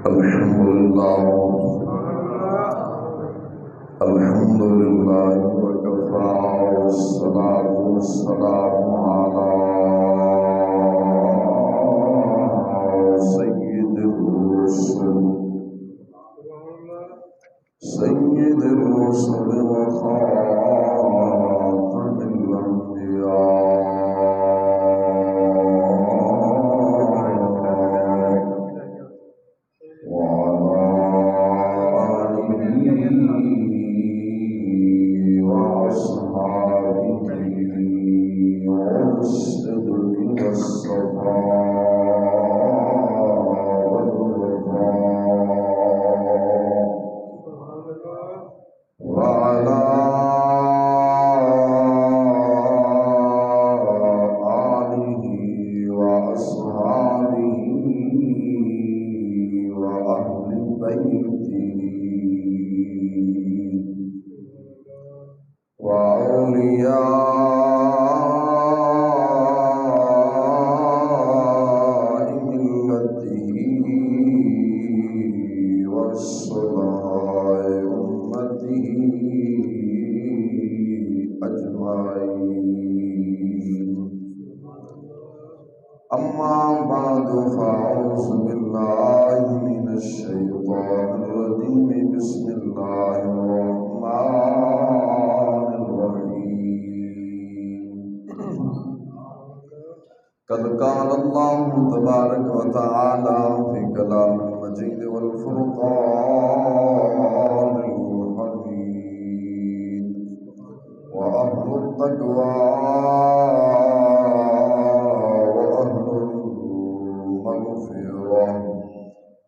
الحمد لله وكفى والصلاة والسلام على سيد الرسل وخاتم الأنبياء وعلى آله وأصحابه والصدق والصفاء والوفاء وعلى آله وأصحابه وأهل بيته وأولياء ملته وصلاة أمته أجمعين. أما بعد فأعوذ بالله من الشيطان الرجيم. بسم الله الرحمن الرحيم. قد قال الله تبارك وتعالى في كلام المجيد والفرقان الحميد: وأهل التقوى وأهل المغفرة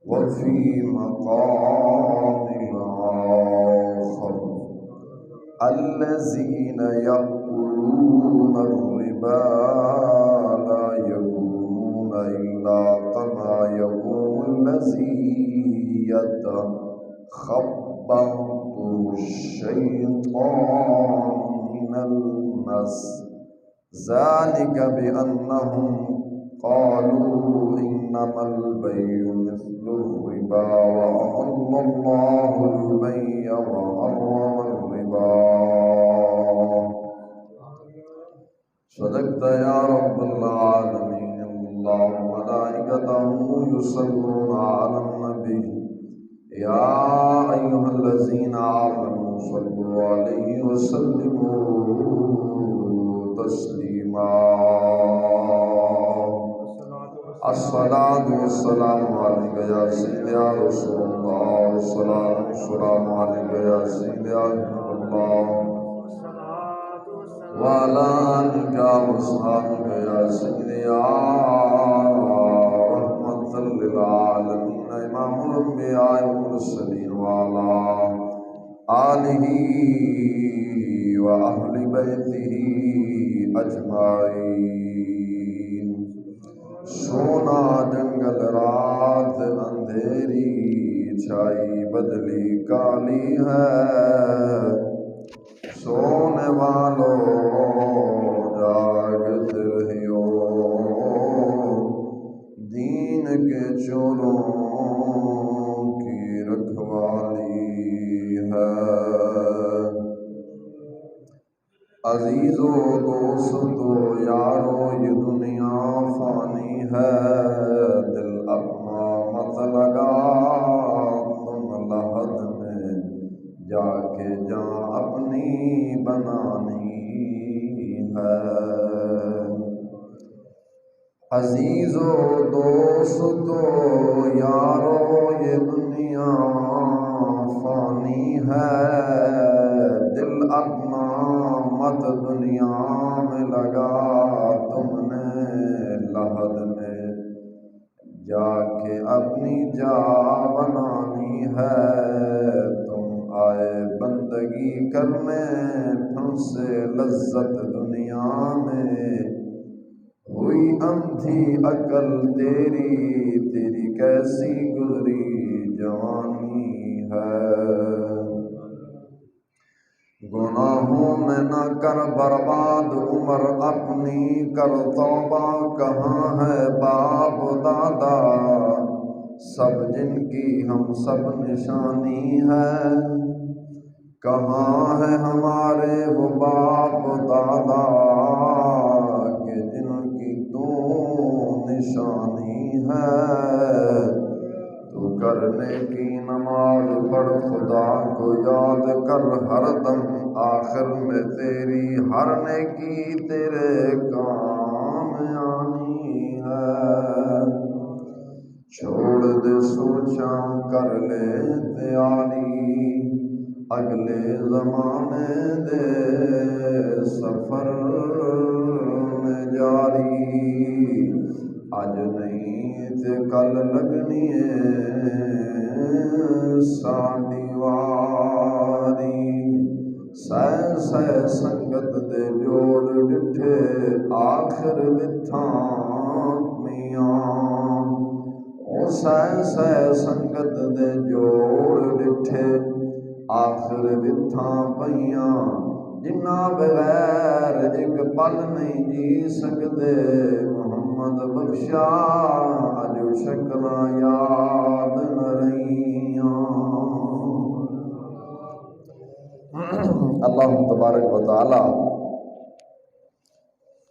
وفي مقام آخر: الذين يأكلون الربا لا يقومون إلا كما يقوم الذي يتخبطه الشيطان من المس، ذلك بأنهم قالوا إنما البيع مثل الربا وأحل الله البيع وحرم الربا. صدقت يا رب العالمين. الله وملائكته يصلون على النبي يا أيها الذين آمنوا صلوا عليه وسلموا تسليما. الصلاة والسلام عليك يا سيدي يا رسول الله. الصلاة والسلام عليك يا سيدي يا حبيب الله. وعلى آلك وأصحابك يا سيدي يا رحمة للعالمين إمام الأنبياء والمرسلين، وعلى آله وأهل بيته أجمعين. سونا جنگل رات اندھیری چھائی بدلی کالی ہے، سونے والوں جاگتے رہیو، دین کے چوروں کی رکھوالی ہے۔ عزیزو دوستو یارو یہ دنیا فانی ہے، دل اپنا مت لگا تم لحد میں جا کے جان اپنی بنانی ہے۔ عزیزو دوستو یارو یہ دنیا فانی ہے، دل اپنا مت دنیا میں لگا تم نے لحد میں جا کے اپنی جا بنانی ہے۔ تم آئے بندگی کرنے پھر سے لذت دنیا میں، ہوئی اندھی عقل تیری کیسی گزری جوانی ہے۔ گناہوں میں نہ کر برباد عمر اپنی، کر توبہ کہاں ہے باپ دادا، سب جن کی ہم سب نشانی ہے، کہاں ہے ہمارے وہ باپ دادا کہ جن کی تو نشانی ہے۔ تو کرنے کی نماز پڑھ، خدا کو یاد کر ہر دم، آخر میں تیری ہر نیکی تیرے کام آنی ہے۔ چھوڑ دے سوچاں، کر لے تیاری، اگلے زمانے دے سفر میں جاری۔ اج نہیں تے کل لگنی ہے ساڈی واری۔ سہ سہ سنگت دے جوڑ ڈٹھے، آخر وتھاں میاں۔ او سہ سہ سنگت دے جوڑ ڈٹھے، آخر وتھاں پیاں۔ جنہاں بغیر ایک پل نہیں جی سکدے، محمد بخشا اج شکلاں یاد نہ رہیاں۔ اللہ تبارک و تعالی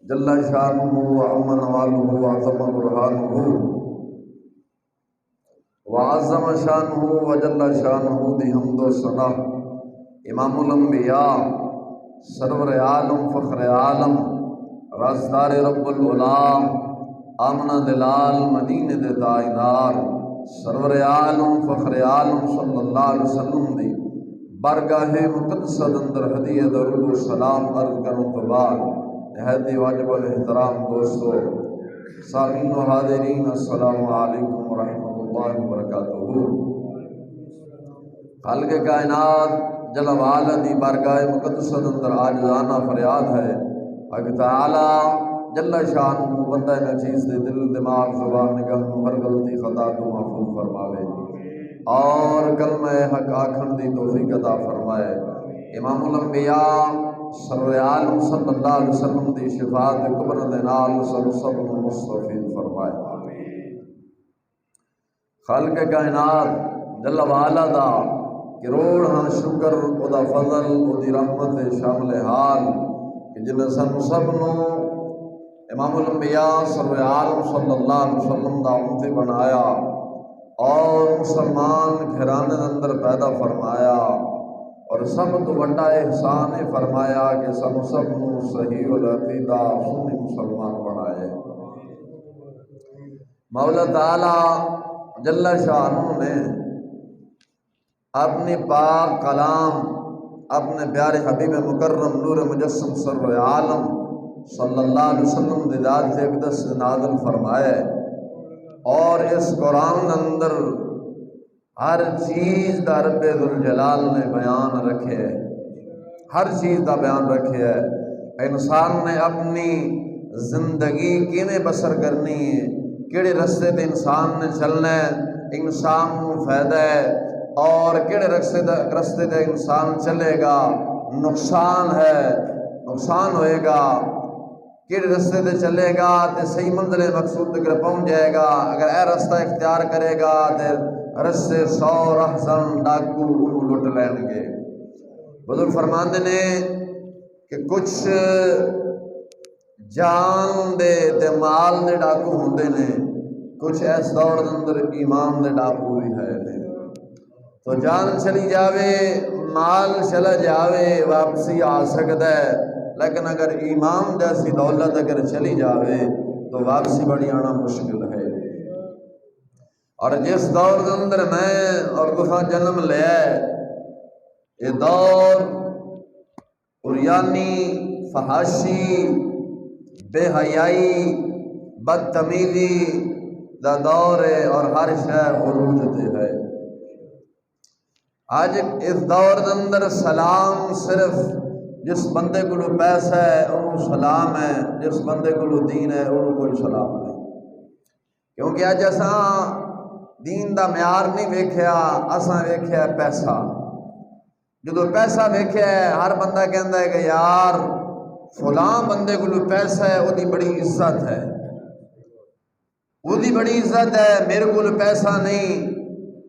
جل شانہ و امن والہ و عظم برہانہ وعظم شانہ و جل شانہ دی حمد و ثنا امام الانبیاء، سرور عالم، فخر عالم، رازدار رب العلا، آمنہ دلال، مدینے دے تاجدار، سرور عالم، فخر عالم صلی اللہ علیہ وسلم دی بارگاہ مقدسہ اندر ہدیہ درود و سلام عرض کروں تو بعد، نہایت واجب الاحترام دوستو، سامعین و حاضرین، السلام علیکم ورحمۃ اللہ وبرکاتہ۔ خالق کائنات جل وعلا دی بارگاہ مقدسہ اندر عاجزانہ فریاد ہے، حق تعالی جل شانہ بندہ نچیز دے دل، دماغ، زبان، نگاہ، ہر غلطی خطا تو محفوظ فرماوے اور کلمہ حق آکھن دی توفیق عطا فرمائے۔ امام الانبیاء سرور عالم صلی اللہ علیہ وسلم دی شفاعت کبر دے نال سب مستفید فرمائے۔ خالق کائنات جل وعلا دا کروڑ ہاں شکر، او دا فضل، او دی رحمت شامل حال کہ جن سن سب نو امام الانبیاء سرور عالم صلی اللہ علیہ وسلم دا امتی بنایا اور مسلمان گھرانے اندر پیدا فرمایا، اور سب تو بڑا احسان فرمایا کہ سب نو صحیح العقیدہ سنی مسلمان بنائے۔ مولا تعالی جل شانہ نے اپنی پاک کلام، اپنے پیارے حبیب مکرم نور مجسم سرور عالم صلی اللہ علیہ وسلم دی ذات اقدس سے نازل فرمائے، اور اس قرآن اندر ہر چیز دا رب ذوالجلال نے بیان رکھے ہے، ہر چیز دا بیان رکھے ہے۔ انسان نے اپنی زندگی کیویں بسر کرنی ہے، کیڑے رستے تے انسان نے چلنا ہے، انسان کو فائدہ ہے، اور کیڑے رستے تے انسان چلے گا نقصان ہے، نقصان ہوئے گا، کیڑے رستے تے چلے گا تے صحیح منزل مقصود تک پہنچ جائے گا۔ اگر اے رستہ اختیار کرے گا تے رستے 100 رہزن ڈاکو انہوں لٹ لین گے۔ بزرگ فرماندے نے کہ کچھ جان دے تے مال دے ڈاکو ہوندے نے، کچھ اس دور اندر ایمان دے ڈاکو بھی ہے نے۔ تو جان چلی جاوے، مال چلا جاوے، واپسی آ سکتا ہے، لیکن اگر ایمان جیسی دولت اگر چلی جاوے تو واپسی بڑی آنا مشکل ہے۔ اور جس دور کے اندر میں اور تساں جنم لیا ہے، یہ دور عریانی، فحاشی، بے حیائی، بدتمیزی دا دور ہے، اور ہر شے عروج تے ہے۔ آج اس دور کے اندر سلام صرف جس بندے کو پیسہ ہے انہوں سلام ہے، جس بندے کو دین ہے انہوں کوئی سلام نہیں، کیونکہ اج اساں دین دا معیار نہیں ویکھیا، اساں ویکھیا پیسہ۔ جدو پیسہ ویکھیا ہے ہر بندہ کہندا ہے کہ یار فلاں بندے کو پیسہ ہے، وہ دی بڑی عزت ہے، وہ دی بڑی عزت ہے، میرے کو پیسہ نہیں،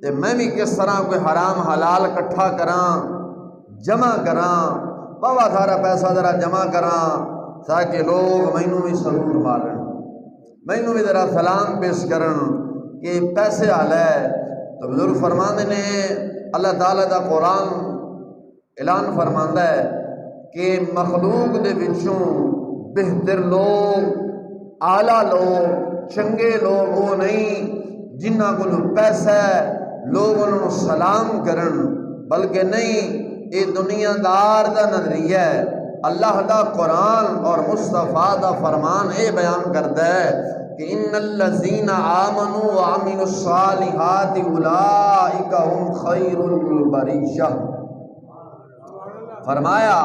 تے میں بھی کس طرح کوئی حرام حلال کٹھا کراں جمع کراں بابا سارا پیسہ ذرا جمع کراں تاکہ لوگ مینوں بھی سلوٹ مارن مینوں بھی ذرا سلام پیش کرن کہ پیسے حال ہے۔ تو بزرگ فرماندے نے اللہ تعالیٰ دا قرآن اعلان فرماندا ہے کہ مخلوق دے وچوں بہتر لوگ اعلیٰ لوگ چنگے لوگ وہ نہیں جنہاں کول پیسہ ہے لوگ انہوں سلام کرن، بلکہ نہیں یہ دنیا دار دا نظریہ ہے۔ اللہ دا قرآن اور مصطفیٰ دا فرمان اے بیان کرتا ہے کہ ان الذین آمنوا وعملوا الصالحات اولئک هم خیر البریہ، فرمایا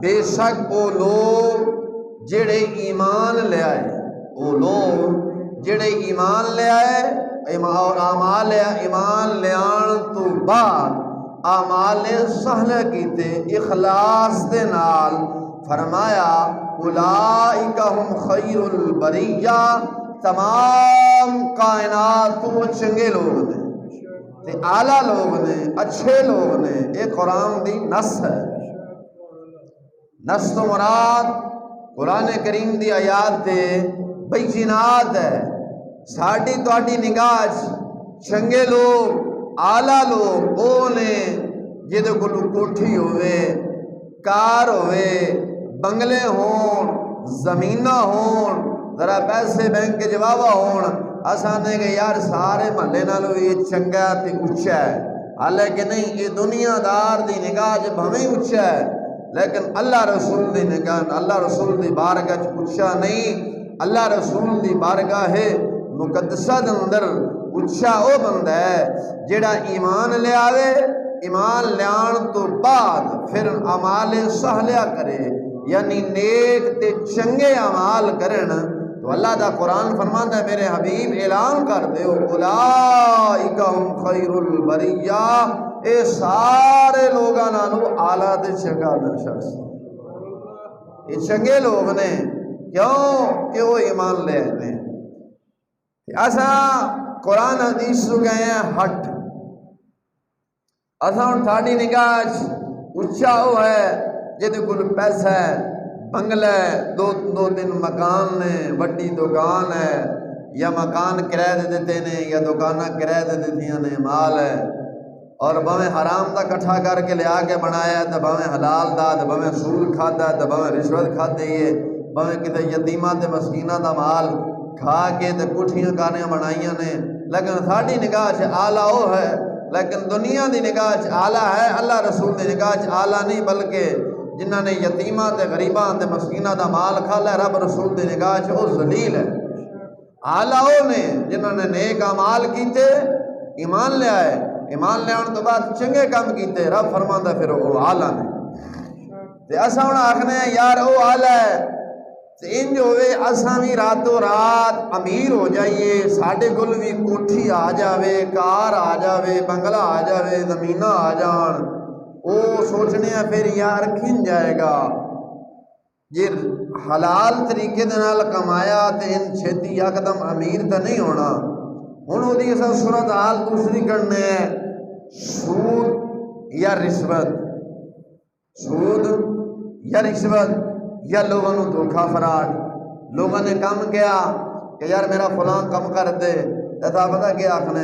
بے شک وہ لوگ جڑے ایمان لے آئے، وہ لوگ جڑے ایمان لے آئے اور اعمال ایمان لے آن تو بعد اعمال صالح کیتے اخلاص دے نال، فرمایا اولئک هم خیر البریہ، تمام کائنات تو چنگے لوگ نے تے اعلیٰ لوگ نے اچھے لوگ نے۔ یہ قرآن دی نص ہے۔ نص تو مراد قرآن کریم دی آیات دے بینات ہے۔ ساڈی تہاڈی نگاہ چنگے لوگ اعلیٰ لوگ وہ نے جہدے کول کوٹھی ہوئے، کار ہوئے، بنگلے ہون، زمیناں ہون، ذرا پیسے بینک کے جوابا ہون، اساں نے کہ یار سارے محلے نالوں یہ چنگا تے اچھا ہے، حالانکہ نہیں یہ دنیا دار دی نگاہ بھویں اچھا ہے لیکن اللہ رسول دی نگاہ اللہ رسول دی بارگاہ اچھا نہیں۔ اللہ رسول دی بارگاہ مقدسہ دے اندر اچھا او بندہ ہے جڑا ایمان لے آوے، ایمان لیان تو بعد پھر اعمال صالحہ کرے، یعنی نیک تے چنگے اعمال کرن۔ تو اللہ دا قرآن فرماندا ہے میرے حبیب اعلان کر دیو اولئک هم خیر البریہ، اے سارے لوگاں نالوں اعلیٰ تے چنگا شخص، یہ چنگے لوگ نے کیوں کہ وہ ایمان لے آئے ہیں۔ اساں قرآن حدیث تو گئے ہیں ہٹ، اساں تھاڑی نگاہ اچھا وہ ہے جہدے کول پیسہ ہے، بنگلہ ہے، دو تین مکان نے، بڑی دکان ہے، یا مکان کرایہ دے دیتے نے یا دکاناں کرایہ دے دیتیاں نے، مال ہے اور بھویں حرام دا کٹھا کر کے لیا کے بنایا تو بھویں حلال دا تو بھویں سود کھادا تو بھویں رشوت کھادی ہے، بھویں کتے یتیماں تے مسکیناں دا مال کھا کے تے کوٹھیاں کاریاں بنائیاں نے، لیکن ساڈی نگاہ اعلیٰ وہ ہے، لیکن دنیا دی نگاہ اعلیٰ ہے، اللہ رسول دی نگاہ اعلیٰ نہیں، بلکہ جنہاں نے یتیماں تے غریباں تے مسکیناں دا مال کھا لیا رب رسول دی نگاہ وہ ذلیل ہے۔ اعلیٰ وہ نے جنہاں نے نیک اعمال کیتے، ایمان لے آئے، ایمان لے آنے تو بعد چنگے کام کیتے، رب فرماندا پھر وہ اعلیٰ نے۔ تے اساں ہن آکھنے ہیں یار وہ اعلیٰ ہے تے انج ہوئے اساں بھی راتوں رات امیر ہو جائیے، ساڈے کول بھی کوٹھی آ جاوے، کار آ جاوے، بنگلہ آ جاوے، زمیناں آ جان، وہ سوچنے ہیں پھر یار کھن جائے گا جی حلال طریقے دے نال کمایا تے ان چھتی یکدم امیر تے نہیں ہونا۔ ہن اودی اساں صورت حال دوسری کرنے ہے، سود یا رشوت، سود یا رشوت یا لوگوں نے دھوکھا فراڈ، لوگوں نے کم کیا کہ یار میرا فلاں کم کر دے، ایسا پتہ کیا آخنے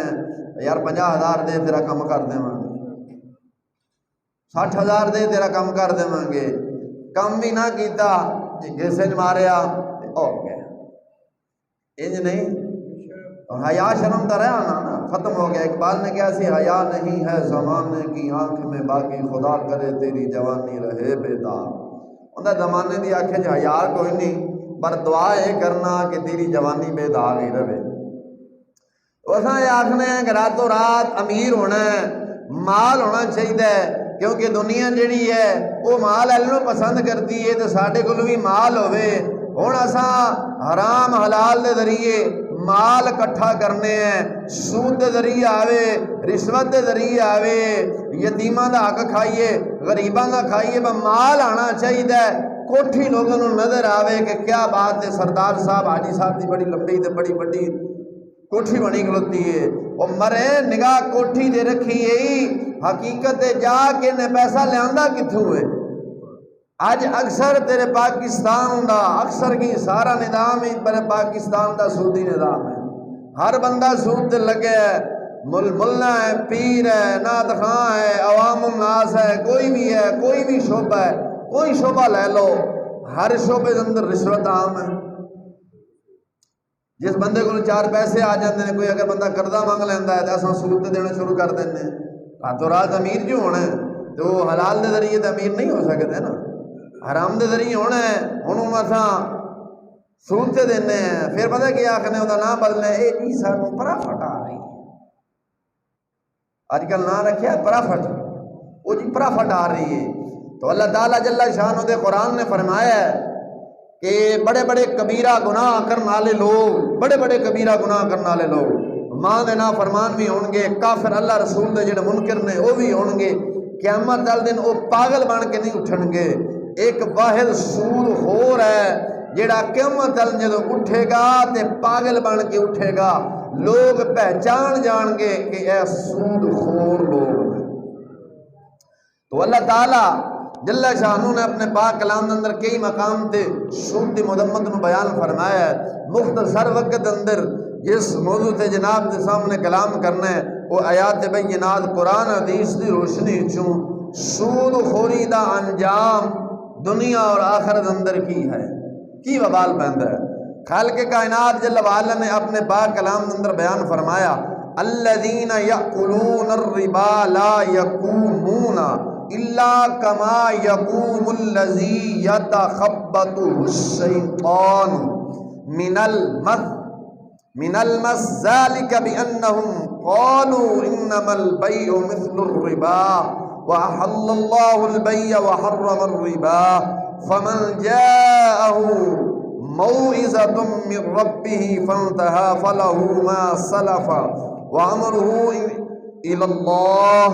یار 50,000 دے تیرا کم کر دیں گے، 60,000 دے تیرا کم کر دیں گے، کم بھی نہ کیتا جیسے ماریا ہو گیا، انج نہیں، حیا شرم تو رہا نا ختم ہو گیا۔ اقبال نے کیا سی حیا نہیں ہے زمانے کی آنکھ میں باقی خدا کرے تیری جوانی رہے بیدار، انہیں زمانے دی آنکھیں حیا کوئی نہیں پر دعا یہ کرنا کہ تیری جوانی بیدار ہی رہے۔ اساں یہ آکھنے ہیں کہ راتوں رات امیر ہونا ہے، مال ہونا چاہیے، کیونکہ دنیا جڑی ہے وہ مال ایلوں پسند کرتی ہے تو ساڈے کول بھی مال ہوئے۔ ہن اساں حرام حلال دے ذریعے مال کٹھا کرنے ہیں، سود دے ذریعے آوے، رشوت دے ذریعے آوے، یتیماں دا حق کھائیے، غریباں دا کھائیے، مال آنا چاہیے، کوٹھی لوگوں نظر آوے کہ کیا بات ہے، سردار صاحب حاجی صاحب دی بڑی لمبی تے بڑی بڑی کوٹھی بنی کھلوتی ہے، وہ مرے نگاہ کوٹھی دے رکھی ہے، حقیقت جا کے نے پیسہ لیاندا کتھوں ہے؟ آج اکثر تیرے پاکستان دا اکثر کی سارا نظام ہی پر پاکستان دا سودی نظام ہے، ہر بندہ سود تے لگے ہے، ملہ ہے، پیر ہے، نعت خواں ہے، عوام الناس ہے، کوئی بھی ہے، کوئی بھی شعبہ ہے، کوئی شعبہ لے لو، ہر شعبے کے اندر رشوت عام ہے۔ جس بندے کو 4 پیسے آ جاتے ہیں، کوئی اگر بندہ قرضہ مانگ لینا ہے تو اصل سود تے دینا شروع کر دینے، راتوں رات امیر جو ہونا ہے تو وہ حلال دے ذریعے تو امیر نہیں ہو سکتے نا، حرام دے ذریعے ہونا ہے، ہوں اصا سود تے دینے ہیں، پھر پتہ کیا آخنے وہ نام بدلنے، اے جی سانوں پرافٹ آ رہی ہے، آج کل نام رکھیا پرافٹ، وہ جی پرافٹ آ رہی ہے۔ تو اللہ تعالیٰ جل شانہ دے قرآن نے فرمایا ہے کہ بڑے بڑے کبیرہ گناہ کرنے والے لوگ، بڑے بڑے کبیرہ گناہ کرنے والے لوگ، ماں دے نافرمان بھی ہون گے، کافر اللہ رسول دے جڑے منکر نے وہ بھی ہون گے، قیامت دل دن وہ پاگل بن کے نہیں اٹھن گے۔ ایک واحد سود خور ہے جڑا قیامت دل جدو اٹھے گا تے پاگل بن کے اٹھے گا، لوگ پہچان جان گے کہ اے سود خور لوگ ہیں۔ تو اللہ تعالیٰ جل شانہ نے اپنے پاک کلام اندر کئی مقام تے سود دی مذمت نو بیان فرمایا ہے۔ مختصر وقت اندر جس موضوع تے جناب دے سامنے کلام کرنا ہے وہ آیات بینات قرآن حدیث دی روشنی چوں سود خوری دا انجام دنیا اور آخرت اندر کی ہے، کی وبال پہندا ہے۔ خالق کائنات جل وعلا نے اپنے پاک کلام اندر بیان فرمایا الذین یأکلون الربا لا یقومون الا کما یقوم الذی یتخبطہ الشیطان من المس ذلك بأنهم قالوا انما البيع مثل الربا وأحل الله البيع وحرم الربا فمن جاءه موعظة من ربه فانتهى فله ما سلف وأمره إلى الله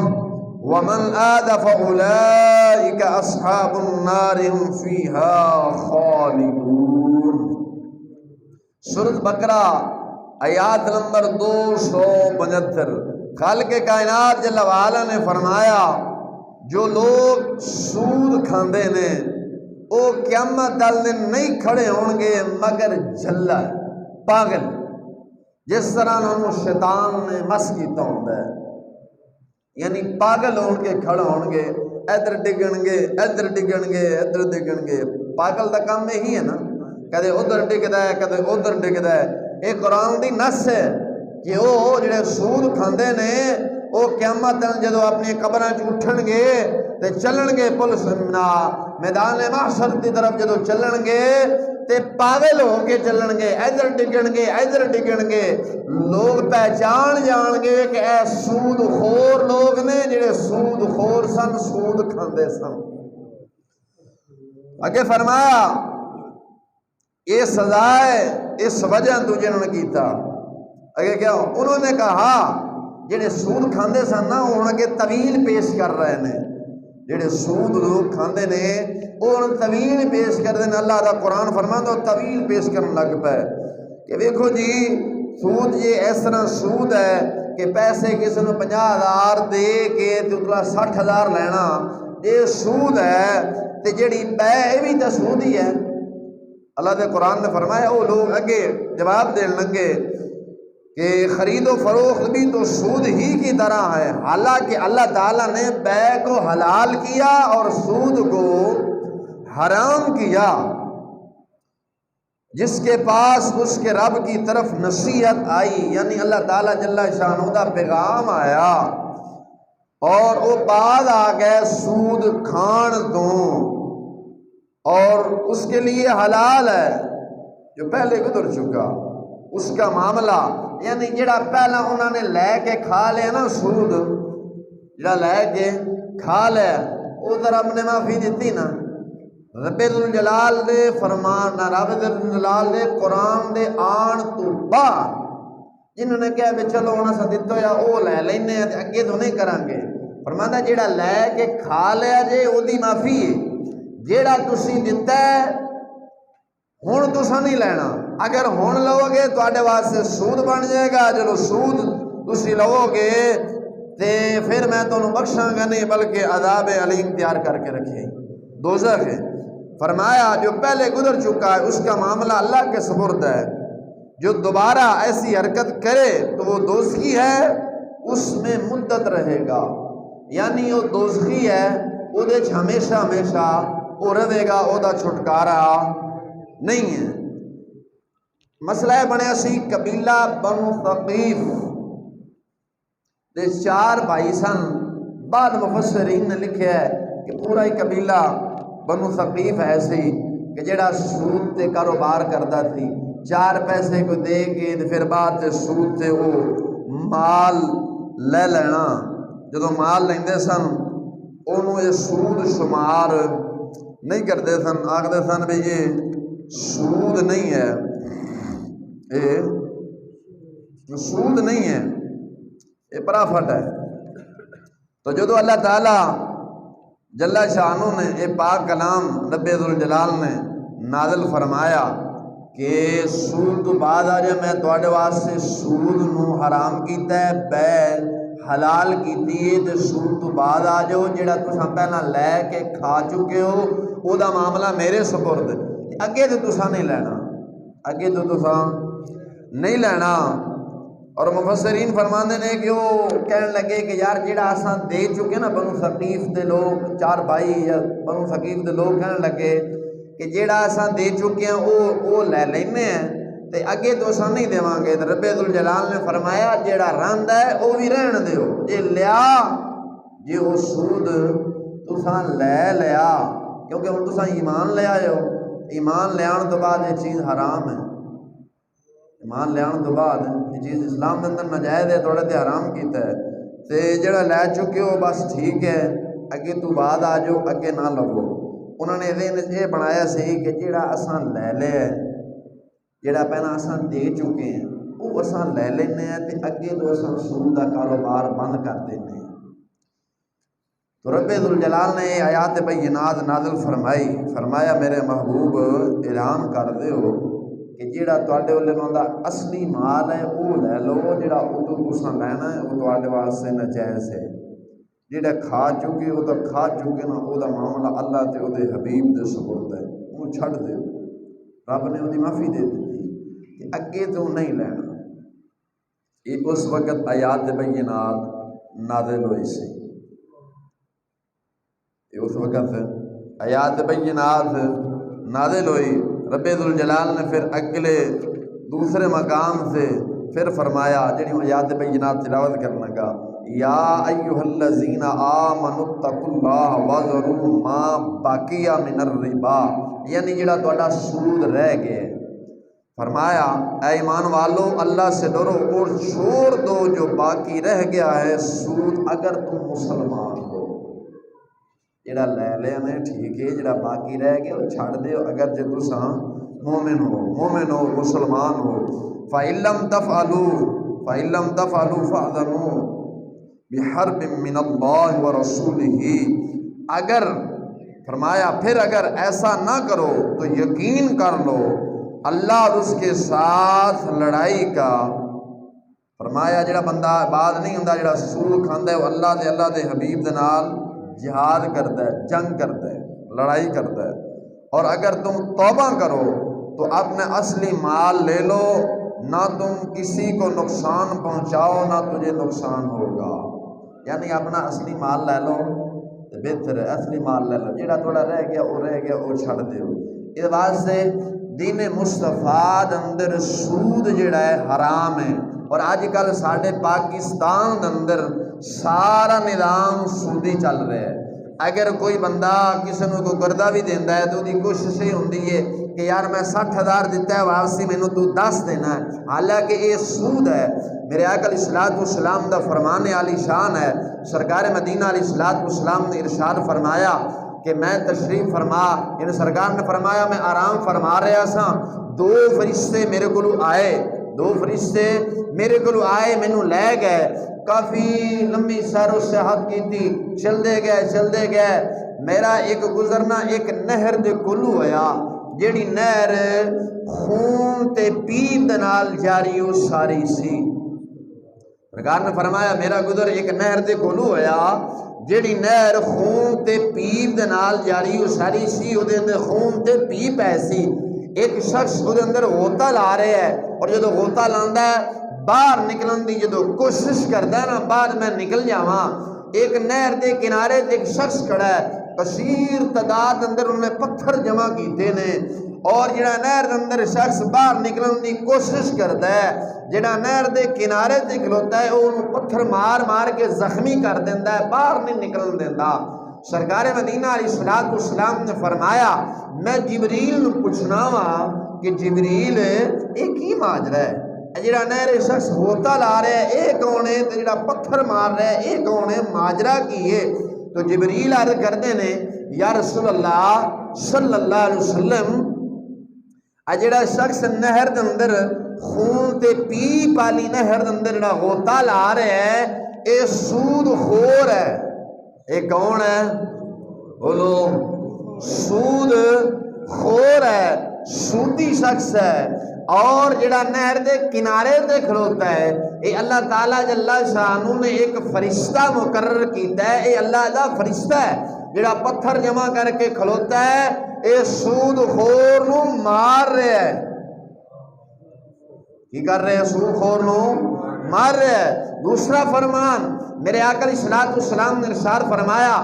ومن عاد فأولئك أصحاب النار هم فيها خالدون۔ سورۃ بقرہ آیات نمبر 275۔ خالق کائنات جل وعلا نے فرمایا جو لوگ سود کھاندے نے وہ قیامت دل دن نہیں کھڑے ہون گے مگر جھلا پاگل، جس طرح انہوں شیطان نے مس کیتا ہوندا ہے، یعنی پاگل ہون کے کھڑے ہون گے، ادھر ڈگن گے ادھر ڈگن گے ادھر ڈگن گے۔ پاگل دا کام یہی ہے نا، کدے ادھر ڈگدا ہے کدے ادھر ڈگدا ہے۔ یہ قرآن دی نص ہے کہ وہ جڑے سود کھاندے نے وہ قیامت جدو اپنی قبراں چ اٹھن گے تے چلن گے پولیس میدان محشر کی طرف جدو چلن گے تے پاگل ہو کے چلن گے، ادھر ڈگن گے ادھر ڈگن گے، لوگ پہچان جان گے کہ اے سود خور لوگ نے جڑے سود خور سن، سود کھاندے سن۔ اگے فرمایا یہ سزا ہے اس وجہ تو جنہوں نے کیتا۔ اگے کیا انہوں نے کہا جڑے سود کھاندے سن نا انہوں کے طویل پیش کر رہے ہیں، جڑے سود لوگ کھاندے نے انہوں طویل پیش کر دیں۔ اللہ دا قرآن فرماتا طویل پیش کرنے لگ پائے کہ دیکھو جی سود یہ اس طرح سود ہے کہ پیسے کسی نے 50,000 دے کے اتلا 60,000 لینا، یہ سود ہے۔ تے جڑی بے یہ بھی تو سود ہی ہے۔ اللہ دے قرآن نے فرمایا وہ لوگ اگے جواب دین لگے کہ خرید و فروخت بھی تو سود ہی کی طرح ہے، حالانکہ اللہ تعالیٰ نے بے کو حلال کیا اور سود کو حرام کیا۔ جس کے پاس اس کے رب کی طرف نصیحت آئی، یعنی اللہ تعالیٰ جل شانہ دا پیغام آیا اور وہ بعد آ گئے سود کھان تو، اور اس کے لیے حلال ہے جو پہلے گزر چکا اس کا معاملہ، یعنی جڑا پہلا انہوں نے لے کے کھا لیا نا سود، جڑا لے کے کھا لیا ادھر رب نے معافی دیتی نا، رب الجلال دے فرمان نہ رب الجلال دے قرآن دے آن تو بعد جنہوں نے کہا بھی چلو ہونا سا دیتو یا او لے لینے اگے تو نہیں کرانگے، فرمانا جڑا لے کے کھا لیا جے او دی معافی ہے، جیڑا تسی دیتا ہے ہون تسا نہیں لینا، اگر ہون لو گے تو واسطے سود بن جائے گا، جلو سود تسی لو گے تے پھر میں تمہیں بخشاں گا نہیں بلکہ عذاب علیم تیار کر کے رکھے دوزخ ہے۔ فرمایا جو پہلے گزر چکا ہے اس کا معاملہ اللہ کے سپرد ہے، جو دوبارہ ایسی حرکت کرے تو وہ دوزخی ہے، اس میں مدت رہے گا، یعنی وہ دوزخی ہے، وہ ہمیشہ ہمیشہ وہ رہے گا، وہ چھٹکارا نہیں ہے۔ مسئلہ بنیا سی قبیلہ بنو ثقیف دے 4 بھائی سن، بعد مفسرین نے لکھا ہے کہ پورا ہی قبیلہ بنو ثقیف ایسے ہی کہ جڑا سود تے کاروبار کرتا تھی، 4 پیسے کو دے کے پھر بعد تے سود تے وہ مال لے لینا، جدو مال لیندے سن انہوں یہ سود شمار نہیں کرتے سن، آخر سن بھی یہ سود نہیں ہے، سود نہیں ہے، یہ پرافٹ ہے۔ تو جدو اللہ تعالیٰ جل شانہ نے یہ پاک کلام رب ذوالجلال نے نازل فرمایا کہ سود تو بعد آ جائے میں تواڈے واسطے سود نو حرام کیتا ہے، بے حلال کیتی ہے، تے سود تو بعد آ جاؤ جڑا تساں پہلا لے کے کھا چکے ہو او دا معاملہ میرے سپرد، اگے تو تساں نہیں لینا، اگے تو تساں نہیں لینا۔ اور مفسرین فرماندے نے کہ وہ کہنے لگے کہ یار جڑا اساں دے چکے نا بنو ثقیف دے لوگ، 4 بھائی یا بنو ثقیف دے لوگ کہنے لگے کہ جڑا اساں دے چکے ہیں وہ لے لینے ہیں تے اگے تو اساں نہیں دیواں گے۔ رب ذوالجلال نے فرمایا جڑا رہندا ہے وہ بھی رہن دیو، جے لیا جے وہ سود تساں لے لیا، کیونکہ ہن تساں ایمان لے آئے ہو، ایمان لے آن تو بعد یہ چیز حرام ہے، ایمان لے آن تو بعد یہ چیز اسلام کے اندر ناجائز ہے، تھوڑے تے حرام کیتا ہے، تے جڑا لے چکے ہو بس ٹھیک ہے، اگے تو بعد آ جاؤ، اگے نہ لگو۔ انہوں نے ذہن یہ بنایا سی کہ جڑا اساں لے لیا ہے، جڑا پہلا اساں دے چکے ہیں وہ اساں لے لینے ہیں تے اگے تو اساں سود کا کاروبار بند کر دینے ہیں۔ تو رب ذوالجلال نے یہ آیات بینات نازل فرمائی، فرمایا میرے محبوب اعلان کر دیو کہ جڑا تواڈے والے دا اصلی مال ہے وہ لے لو، جڑا ادو تساں لینا ہے وہ تواڈے واسطے ناجائز ہے، جڑا کھا چکے وہ تو کھا چکے نا، وہ دا معاملہ اللہ تے وہ دے حبیب دے سپرد ہے، وہ چھڑ دیو، رب نے وہ دی معافی دے دیتی کہ اگے تو نہیں لینا۔ یہ اس وقت آیات بینات نازل ہوئی سی، اس وقت آیات بینات نازل ہوئی۔ رب ذوالجلال نے پھر اگلے دوسرے مقام سے پھر فرمایا، جڑی آیات بینات تلاوت کرنے کا، یا ایھا الذین آمنوا اتقوا اللہ وذروا ما بقی من الربا، یعنی جڑا تہاڈا سود رہ گیا، فرمایا اے ایمان والو اللہ سے ڈرو اور چھوڑ دو جو باقی رہ گیا ہے سود، اگر تم مسلمان ہو۔ جڑا لے لیا نے ٹھیک ہے، جڑا باقی رہ گیا وہ چھڑ دیو، اگر جے تساں مومن ہو مسلمان ہو۔ فَإِن لَّمْ تَفْعَلُوا فَأْذَنُوا بِحَرْبٍ مِّنَ اللَّهِ وَرَسُولِهِ، اگر فرمایا پھر اگر ایسا نہ کرو تو یقین کر لو اللہ اور اس کے ساتھ لڑائی کا۔ فرمایا جڑا بندہ بعد نہیں ہوندا، جڑا سود کھاندا ہے وہ اللہ دے حبیب دے نال جہاد کرتا ہے، جنگ کرتا ہے، لڑائی کرتا ہے، اور اگر تم توبہ کرو تو اپنے اصلی مال لے لو، نہ تم کسی کو نقصان پہنچاؤ نہ تجھے نقصان ہوگا، یعنی اپنا اصلی مال لے لو تو بہتر ہے، اصلی مال لے لو، جڑا تھوڑا رہ گیا وہ چھڑ دیو۔ اس واسطے دین مصطفیٰ دے اندر سود جڑا ہے حرام ہے، اور آج کل ساڈے پاکستان دے اندر سارا نظام سودی چل رہا ہے۔ اگر کوئی بندہ کسی نے کوئی قرضہ بھی دینا ہے تو وہ کوشش یہ ہوتی ہے کہ یار میں 60,000 دیتا ہے واپسی مینوں تو 10 دینا ہے، حالانکہ یہ سود ہے۔ میرے آقا علیہ الصلوۃ والسلام دا فرمان عالی شان ہے، سرکار مدینہ علیہ الصلوۃ والسلام نے ارشاد فرمایا کہ میں تشریف فرما، یعنی سرکار نے فرمایا میں آرام فرما رہا سا، 2 فرشتے میرے کو آئے، 2 فرشتے میرے کو آئے، مینوں لے گئے، کافی لمبی سیر و سیاحت کی تھی، چلتے گئے میرا ایک گزرنا ایک نہر دے کولو ہویا، جیڑی نہر خون تے پیپ دے نال جاری و ساری سی۔ سرکار نے فرمایا میرا گزر ایک نہر دے کولو ہویا جیڑی نہر خون تے پیپ دے نال جاری و ساری سی، او دے اندر خون تے پیپ ہے سی۔ ایک شخص او دے اندر غوطہ لا رہے ہے، اور جدو غوطہ لاندا ہے باہر نکلن دی جدو کوشش کردا ہے نا باہر میں نکل جاواں، ایک نہر دے کنارے تے ایک شخص کھڑا ہے، کثیر تعداد اندر انہوں نے پتھر جمع کیتے نے، اور جڑا نہر دے اندر شخص باہر نکلن دی کوشش کردا ہے، جڑا نہر دے کنارے تے کھلوتا ہے وہ پتھر مار مار کے زخمی کر دیندا ہے، باہر نہیں نکلن دیندا۔ سرکار مدینہ علیہ الصلوۃ والسلام نے فرمایا میں جبریل نو پوچھنا وا کہ جبریل یہ کی ماجرا ہے، جڑا نہر شخص غوطہ لا رہا ہے اے کون ہے، تے جڑا پتھر مار رہا ہے اے کون ہے، ماجرا کی ہے؟ تو جبریل عرض کرتے نے یا رسول اللہ صلی اللہ علیہ وسلم جڑا شخص نہر دے اندر خون تے پی پالی نہر دے اندر جڑا غوطہ لا رہا ہے اے سود خور ہے۔ اے کون ہے؟ بولو، سود خور ہے، سودی شخص ہے، اور جڑا نہر دے کنارے تے کھلوتا ہے اے اللہ تعالیٰ جل شانہ نے ایک فرشتہ مقرر کیتا ہے، اے اللہ دا فرشتہ ہے جڑا پتھر جمع کر کے کھلوتا ہے، اے سود خور نو مار رہا ہے۔ کی کر رہے ہیں؟ سود خور نو مار رہا ہے۔ دوسرا فرمان میرے آقا علیہ الصلوۃ والسلام نے ارشاد فرمایا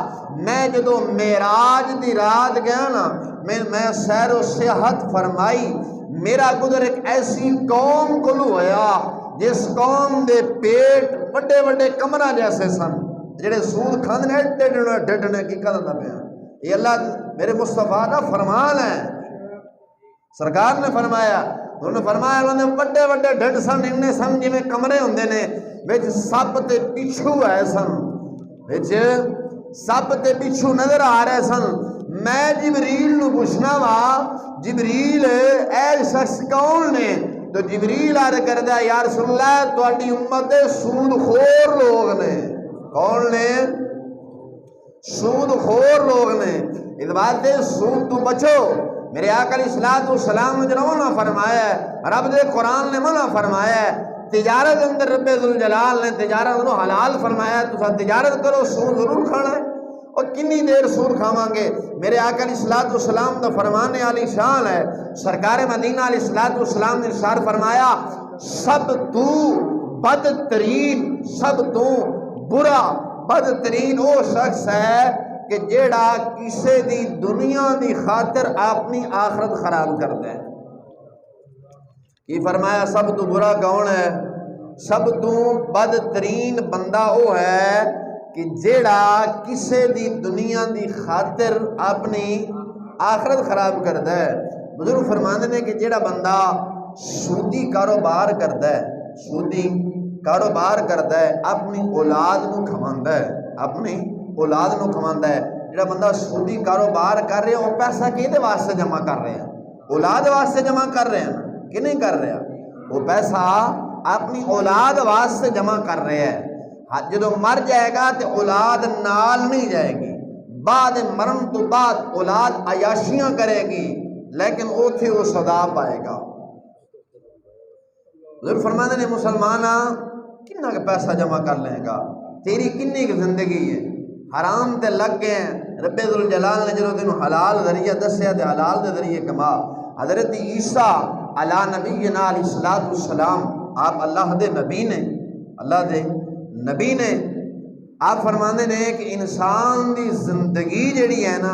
میں جدو معراج دی رات گیا نا میں سیر و سیاحت فرمائی، میرا گزر ایک ایسی قوم کولو ہویا جس قوم دے پیٹ بڑے بڑے کمرہ جیسے سن، جڑے سود کھاندے نے ڈڈنے کی کرنا پیا۔ یہ اللہ میرے مصطفیٰ کا فرمان ہے۔ سرکار نے فرمایا انہوں نے فرمایا انہوں نے بڑے بڑے ڈڈ سن، انہیں سن جی میں کمرے ہوندے نے وچ سپ تے پچھو ہے سن، وچ سپ تے پچھو نظر آ رہے سن۔ میں جبریل نو پوچھنا وا جبریل اے شخص کون نے؟ تو جبریل عرض کردا یا رسول اللہ تہاڈی امت سود خور لوگ نے۔ کون نے؟ سود خور لوگ نے۔ اس بات سے سود تو بچو۔ میرے آقا علیہ الصلوۃ والسلام نے جو منع فرمایا ہے، رب دے قرآن نے منع فرمایا ہے، تجارت اندر رب ذوالجلال نے تجارت کو حلال فرمایا ہے، تو تجارت کرو، سود ضرور کھانا ہے، اور کنی دیر سود کھاواں گے؟ میرے آقا علیہ الصلوۃ والسلام کا فرمان عالی شان ہے۔ سرکار مدینہ علیہ الصلوۃ والسلام نے ارشاد فرمایا سب تو بدترین، سب تو برا بدترین وہ شخص ہے کہ جیڑا کسے دی دنیا دی خاطر اپنی آخرت خراب کرتا ہے۔ کی فرمایا سب تو برا کون ہے؟ سب تو بدترین بندہ وہ ہے کہ جیڑا کسے دی دنیا دی خاطر اپنی آخرت خراب کرتا ہے۔ بزرگ فرماندے نے کہ جیڑا بندہ سودی کاروبار کرتا ہے، سودی کاروبار کرتا ہے، اپنی اولاد نو کھواندا ہے، اپنی اولاد نو کھواندا ہے۔ جڑا بندہ سودی کاروبار کر رہا ہے وہ پیسہ کہدے واسطے جمع کر رہے ہیں؟ اولاد واسطے جمع کر رہے ہیں کہ نہیں کر رہا؟ وہ پیسہ اپنی اولاد واسطے جمع کر رہے ہیں۔ جدو مر جائے گا تو اولاد نال نہیں جائے گی، بعد مرن تو بعد اولاد عیاشیاں کرے گی لیکن اوتھے وہ سزا پائے گا۔ حضور فرماتے ہیں مسلمانہ کنا کا پیسہ جمع کر لے گا، تیری کنی کی زندگی ہے، حرام تے لگ گئے ہیں۔ رب ذوالجلال نے جنہوں تینوں حلال ذریعہ دسیا تے حلال دے ذریعے کما۔ حضرت عیسیٰ علی نبینا علیہ الصلوۃ والسلام آپ اللہ دے نبی نے، اللہ دے نبی نے، آپ فرماندے نے کہ انسان دی زندگی جڑی ہے نا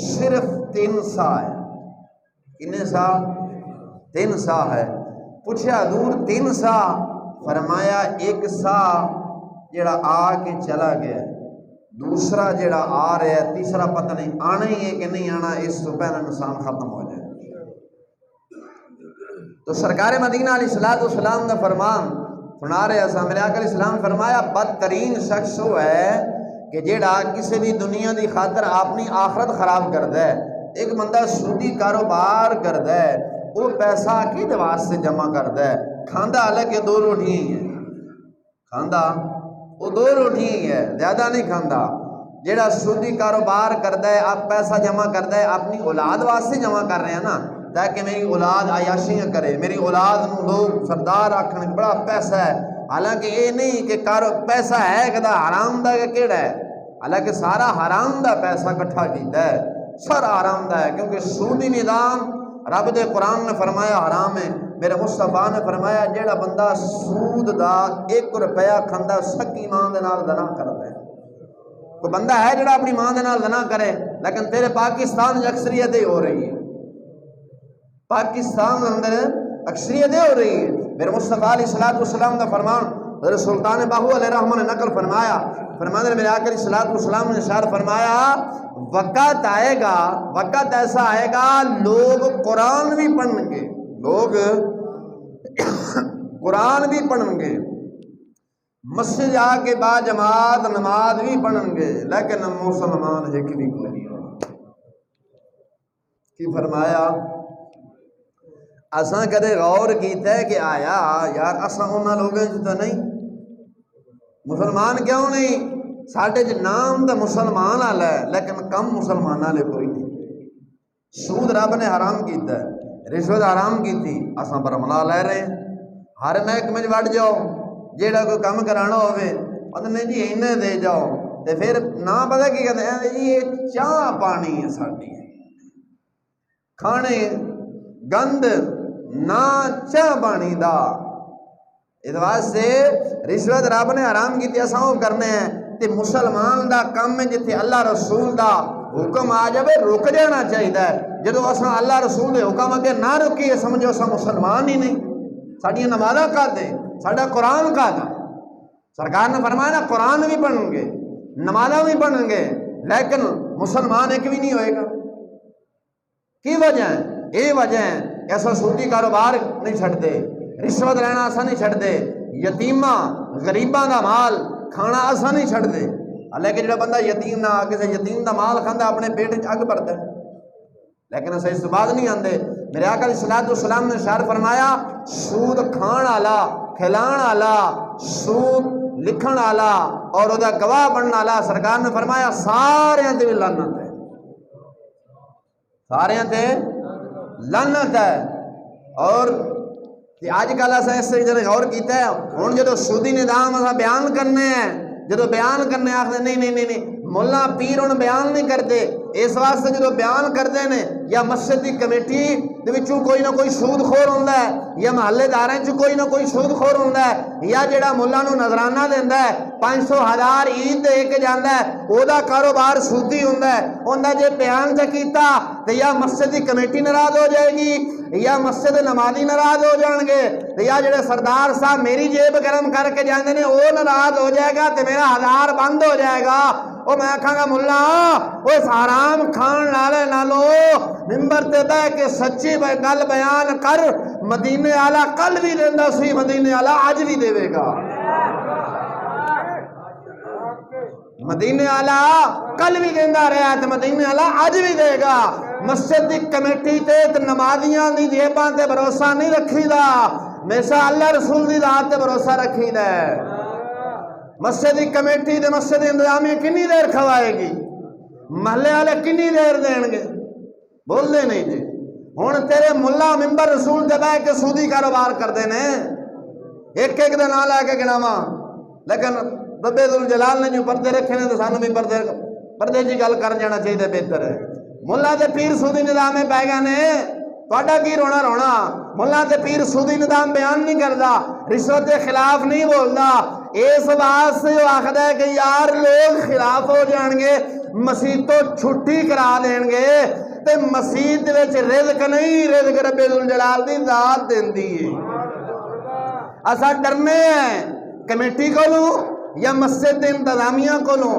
صرف 3 سا ہے۔ کنے سا؟ 3 سا ہے۔ پوچھا دور 3 سا؟ فرمایا 1 سا جڑا آ کے چلا گیا، دوسرا جڑا آ رہا ہے، تیسرا پتہ نہیں آنا ہی ہے کہ نہیں آنا، اس تو پہلے انسان ختم ہو جائے۔ تو سرکار مدینہ علیہ الصلوۃ والسلام کا فرمان سنا رہے ہیں، میرے آقا علیہ السلام فرمایا بدترین شخص وہ ہے کہ جیڑا کسی بھی دنیا دی خاطر اپنی آخرت خراب کرتا ہے۔ ایک بندہ سودی کاروبار کرتا ہے، وہ پیسہ کی واسطے جمع کرتا ہے، کھاندا حالانکہ 2 روٹیاں ہی ہیں، کھاندا وہ 2 روٹیاں ہی ہے، زیادہ نہیں کھاندا۔ جیڑا سودی کاروبار کرتا ہے، آپ پیسہ جمع کرتا ہے، اپنی اولاد واسطے جمع کر رہے ہیں نا، تاکہ میری اولاد عیاشیاں کرے، میری اولاد نو لوگ سردار آکھن بڑا پیسہ ہے، حالانکہ یہ نہیں کہ پیسہ ہے کہ حرام دا کہ کیڑا ہے، حالانکہ سارا حرام دا پیسہ کٹھا کیتا ہے، سارا حرام دا ہے، کیونکہ سودی نظام رب دے قرآن نے فرمایا حرام ہے، میرے مصطفیٰ نے فرمایا جیڑا بندہ سود دا 1 روپیہ کھندا سکی ماں دے نال زنا کردا ہے۔ کوئی بندہ ہے جڑا اپنی ماں دے نال زنا کرے، لیکن تیرے پاکستان میں اکثریت ہی ہو رہی ہے، پاکستان اندر اکثریت ہو رہی ہے۔ میرے مصطفیٰ علیہ السلام کا فرمان حضرت سلطان باہو علیہ رحمہ نے نقل فرمایا، فرمانے میرے آقا علیہ السلام نے ارشاد فرمایا وقت آئے گا، وقت ایسا آئے گا لوگ قرآن بھی پڑھیں گے، لوگ قرآن بھی پڑھیں گے، مسجد آ کے بعد جماعت نماز بھی پڑھیں گے، لیکن مسلمان ایک بھی نہیں ہونا۔ کی فرمایا اساں کدے غور کیتا ہے کہ آیا یار اساں انہاں لوگوں تو نہیں، مسلمان کیوں نہیں؟ ساڈے چ نام تو مسلمان والا ہے لیکن کم مسلمان والے کوئی نہیں۔ سود رب نے حرام کیتا ہے، رشوت حرام کیتی، اساں برملا لے رہے ہیں، ہر محکمے وڑ جاؤ، جیڑا کوئی کم کرانا ہوئے پتہ جی اینے دے جاؤ، تے پھر نہ پتہ کی کہتے ہیں جی یہ چاہ پانی ہے ساڈی، کھانے گند نہ چاہ پانی دا، اس واسطے رشوت رب نے حرام کی اساں وہ کرنے ہیں، تے مسلمان دا کم ہے جتھے اللہ رسول دا حکم آ جائے رک جانا چاہیے، جدو اساں اللہ رسول دے حکم اگے نہ رکیے سمجھو اساں مسلمان ہی نہیں۔ ساڈیاں نمازاں کا دے، ساڈا قرآن کا دا، سرکار نے فرمایا نا قرآن بھی پڑھیں گے، نمازاں بھی پڑھیں گے، لیکن مسلمان ایک بھی نہیں ہوئے گا۔ کی وجہ ہے؟ یہ وجہ ہے ایسا سودی کاروبار نہیں چھڑ دے، رشوت لینا ایسا نہیں چھڑ دے، یتیماں غریباں دا مال کھانا ایسا نہیں چھڑ دے، حالانکہ جڑا بندہ یتیم نہ کسی یتیم دا مال کھاندا اپنے پیٹ اگ بھردا ہے، لیکن اسے اس بات نہیں آندے۔ میرے آقا علیہ السلام نے ارشاد فرمایا سود کھان والا، کھلان والا، سود لکھن والا اور وہ گواہ بننے والا، سرکار نے فرمایا سارے تے لعنت ہے، سارے تے لعنت ہے۔ اور آج کل ایسا اس سے غور کیتا ہے، ہوں جدو سودی نظام اصا بیان کرنے ہیں، جدو بیان کرنے آخر نہیں ملا پیر ہوں بیان نہیں کرتے، اس واسطے جدو بیان کرتے ہیں یا مسجد کی کمیٹی کوئی نہ کوئی سود خور ہوتا ہے، یا محلے داریں کوئی نہ کوئی سود خور ہوتا ہے، یا جڑا ملا نو نظرانہ دینا ہے 500,000 عید دے کے جانا ہے وہ دا کاروبار سودی ہوتا ہے، انہیں جے بیان سے کیتا تو یا مسجد کی کمیٹی ناراض ہو جائے گی، یا مسجد نمازی ناراض ہو جان گے، یا جڑے سردار صاحب میری جیب گرم کر کے جاندے نے وہ ناراض ہو جائے گا تو میرا 1000 بند ہو جائے گا۔ وہ میں کہاں گا ملا وہ حرام کھان نالے نالو ممبر تے بہ کے سچی گل بیان کر، مدینے والا کل بھی دیندا سی، مدینے والا اج بھی دے گا، مدینے والا کل بھی دیندا رہا تے مدینے والا اج بھی دے گا۔ مسجد دی کمیٹی تے نمازیاں دی جیباں تے بھروسہ نہیں رکھی دا، ہمیشہ اللہ رسول دی ذات تے بھروسہ رکھی دا۔ مسجد کی کمیٹی تے مسجد انتظامیہ کنی دیر کھوائے گی، محلے والے کنی دیر دین گے؟ بول دے نہیں جی۔ ہن تیرے ملا ممبر رسول تے بیٹھ کے سودی کاروبار کردے نے، ایک ایک دے نال لے کے گناواں، لیکن رب ذوالجلال نے جو پردے رکھے نے تو سانوں بھی پردے جی گل کر جانا چاہیے، بہتر ہے۔ ملا تے پیر سودی نظام میں پی گئے نے، تہاڈا کی رونا رونا؟ ملا تے پیر سودی نظام بیان نہیں کردا، رشوت کے خلاف نہیں بولدا، اس واسطے وہ آخر ہے کہ یار لوگ خلاف ہو جان گے، مسیح تو چھٹی کرا دیں گے، تے مسیح وچ رزق نہیں، رزق رب ذوالجلال دی ذات دیندی ہے۔ اسا ڈرنے ہیں کمیٹی کولوں یا مسجد انتظامیہ کولوں،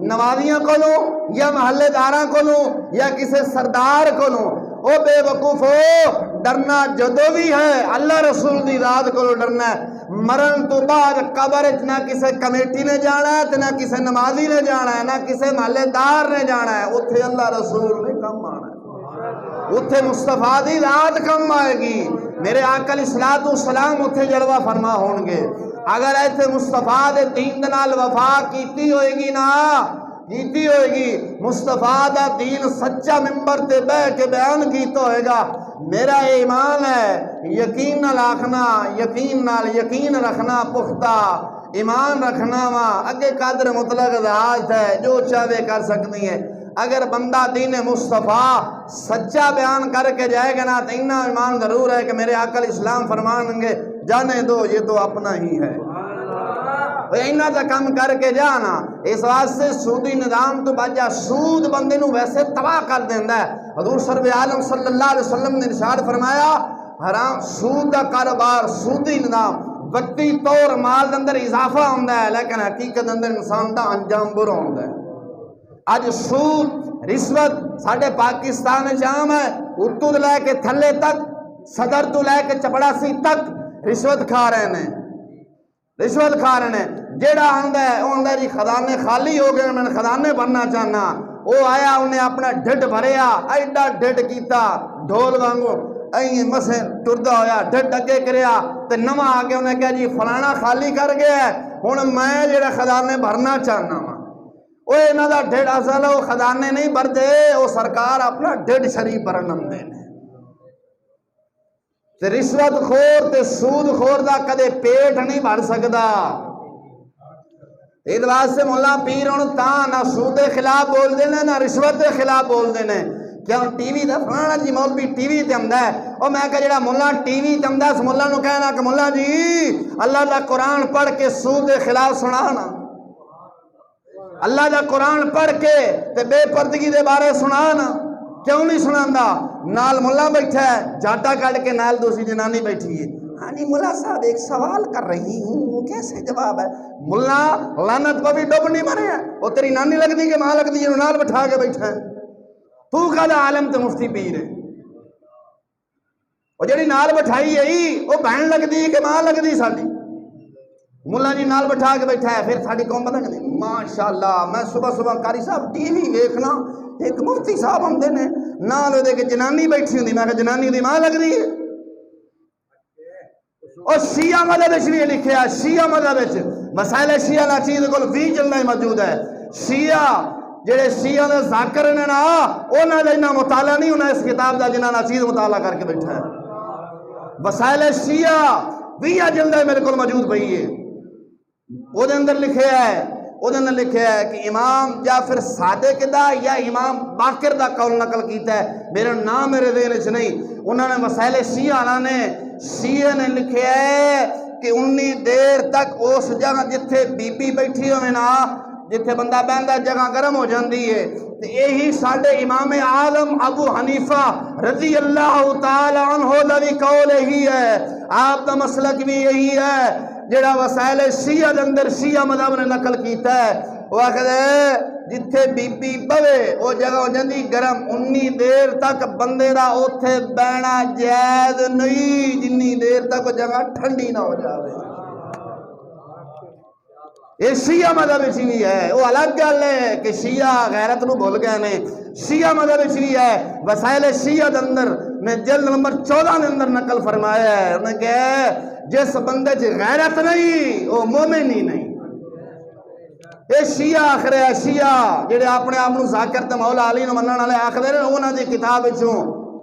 نمازیاں کولوں یا محلے داراں کولوں یا کسی سردار کولوں؟ او بے وقوفو، ڈرنا جدو بھی ہے اللہ رسول دی ذات کو ڈرنا ہے۔ مرن تو بعد قبر نہ کسی کمیٹی نے جانا ہے، نہ کسی نمازی نے جانا ہے، نہ کسی محلے دار نے جانا ہے، اتھے اللہ رسول نے کم آنا ہے، اتھے مصطفیٰ دی ذات کم آئے گی۔ میرے آقا علیہ السلام اتھے جلوہ فرما ہون گے۔ اگر ایسے مصطفیٰ دے دین نال وفا کیتی ہوئے گی نا کیتی ہوئے گی، مصطفیٰ دا دین سچا ممبر تے بہ کے بیان کیتا ہوئے گا۔ میرا ایمان ہے یقین نال آکھنا، یقین رکھنا، پختہ ایمان رکھنا وا، اگے قادر مطلق ذات ہے جو چاہے کر سکتی ہے۔ اگر بندہ دین مصطفیٰ سچا بیان کر کے جائے گا نا تو اتنا ایمان ضرور ہے کہ میرے آقا اسلام فرمائیں گے جانے دو یہ تو اپنا ہی ہے، اینا تا کم کر کے جانا۔ اس واسطے سودی نظام تو بچا، سود بندے نو ویسے تباہ کر دیندہ ہے۔ حضور سرور عالم صلی اللہ علیہ وسلم نے ارشاد فرمایا حرام سود کا کاروبار، سودی نظام وقتی طور مال اندر اضافہ ہوندہ ہے لیکن حقیقت اندر انسان دا انجام برا ہوندہ ہے۔ آج سود رشوت ساڑھے پاکستان عام ہے، اتو لے کے تھلے تک، صدر تو لے کے چپڑاسی تک رشوت کھا رہے ہیں، رشوت کھا رہے ہیں۔ جیڑا آندہ ہے وہ آندہ جی خزانے خالی ہو گئے، میں نے خزانے بھرنا چاہنا، وہ آیا انہیں اپنا ڈھڈ بھریا، ایڈا ڈھڈ کیتا ڈھول وانگو این مسے ٹردہ ہویا، ڈھڈ اگے کریا تے نواں آگے انہیں کہا جی فلانا خالی کر گیا ہے، ہن میں جیڑا خزانے بھرنا چاہنا ہوں۔ وہ انہاں دا ڈھڈ اصل وہ خزانے نہیں بھردے، وہ سرکار اپنا ڈھڈ شریف بھرن دے نے۔ تے رشوت خور تے سود خور دا کدے پیٹ نہیں بھر سکدا۔ اس واسطے مولا پیر ہن تاں نہ سود دے خلاف بول دینے نہ رشوت دے خلاف بول دینے۔ کیا ٹی وی دا فلانا جی مولوی ٹی وی تے آندا ہے، او میں کہ جڑا مولا ٹی وی تے آندا اس مولا نو کہنا کہ مولا جی اللہ دا قرآن پڑھ کے سود دے خلاف سنانا، اللہ دا قرآن پڑھ کے تے بے پردگی دے بارے سنانا، کیوں نہیں سناندا؟ نال مولا بیٹھا ہے، جاٹا کٹ کے نال دوسری جنانی بیٹھی ہے، ہاں جی مولا صاحب ایک سوال کر رہی ہوں، وہ کیسے جواب ہے؟ مولا لعنت پہ بھی ڈب نہیں مرے ہیں، وہ تیری نانی لگ دی کہ ماں لگ دی ہے، نال بٹھا کے بیٹھا ہے، تو کہا عالم تے مفتی پیر ہے، وہ جڑی نال بٹھائی ہے وہ بہن لگ دی کہ ماں لگ دی ساڑی؟ مولا جی نال بٹھا کے بیٹھا ہے، پھر ساڑی قوم پتہ کہ ماشاءاللہ میں صبح قاری صاحب ٹی وی دیکھنا ایک مفتی صاحب ہم دینے نال دے کے جنانی بیٹھی ہوندی، میں کہ جنانی دی ماں لگ دی ہے۔ اور شیعہ مذہب بھی لکھیا، شیعہ مذہب مسائل شیعہ نا چیز کو بھی جلنا موجود ہے۔ شیعہ جڑے شیعہ دے ذاکر نے نا انہاں دا انہاں مطالعہ نہیں ہونا اس کتاب دا جنہاں نا چیز مطالعہ کر کے بیٹھا ہے۔ مسائل شیعہ بھی جلدہ میرے کو موجود پئی ہے، وہ دے اندر لکھے ہے کہ امام جعفر صادق دا یا امام باقر دا قول نقل کیتا ہے، میرا نام میرے ذہن وچ نہیں، انہوں نے مسائل شیعہ نے لکھے ہے کہ انی دیر تک اس جگہ جتھے بی بی بیٹھی ہوئے نا، جتھے بندہ بہندہ جگہ گرم ہو جاندی ہے، تو یہی ساڑھے امام اعظم ابو حنیفہ رضی اللہ تعالی عنہ دا بھی قول یہی ہے، آپ دا مسلک بھی یہی ہے، جڑا وسائل شیعہ دے اندر شیعہ مذہب نے نقل کیتا ہے، وہ آخر ہے جتھے بی بی بوے وہ جگہ ہو جاندی گرم، انی دیر تک بندے دا اوتھے بینا جائز نہیں جنی دیر تک وہ جگہ ٹھنڈی نہ ہو جاوے۔ یہ شیعہ مذہب بھی ہے، وہ الگ گل ہے کہ شیعہ غیرت نو بھول گئے نے، شیعہ مذہب بھی ہے۔ وسائل شیعہ دے اندر نے جلد نمبر 14 دے اندر نقل فرمایا ہے، انہوں نے کہا جس بندے چ غیرت نہیں وہ مومن ہی نہیں۔ یہ شیعہ آخر ہے، شیعہ جڑے اپنے آپ کو ذاکر تے مولا علی نو منن والے آخر ہیں، انہاں دی کتاب وچوں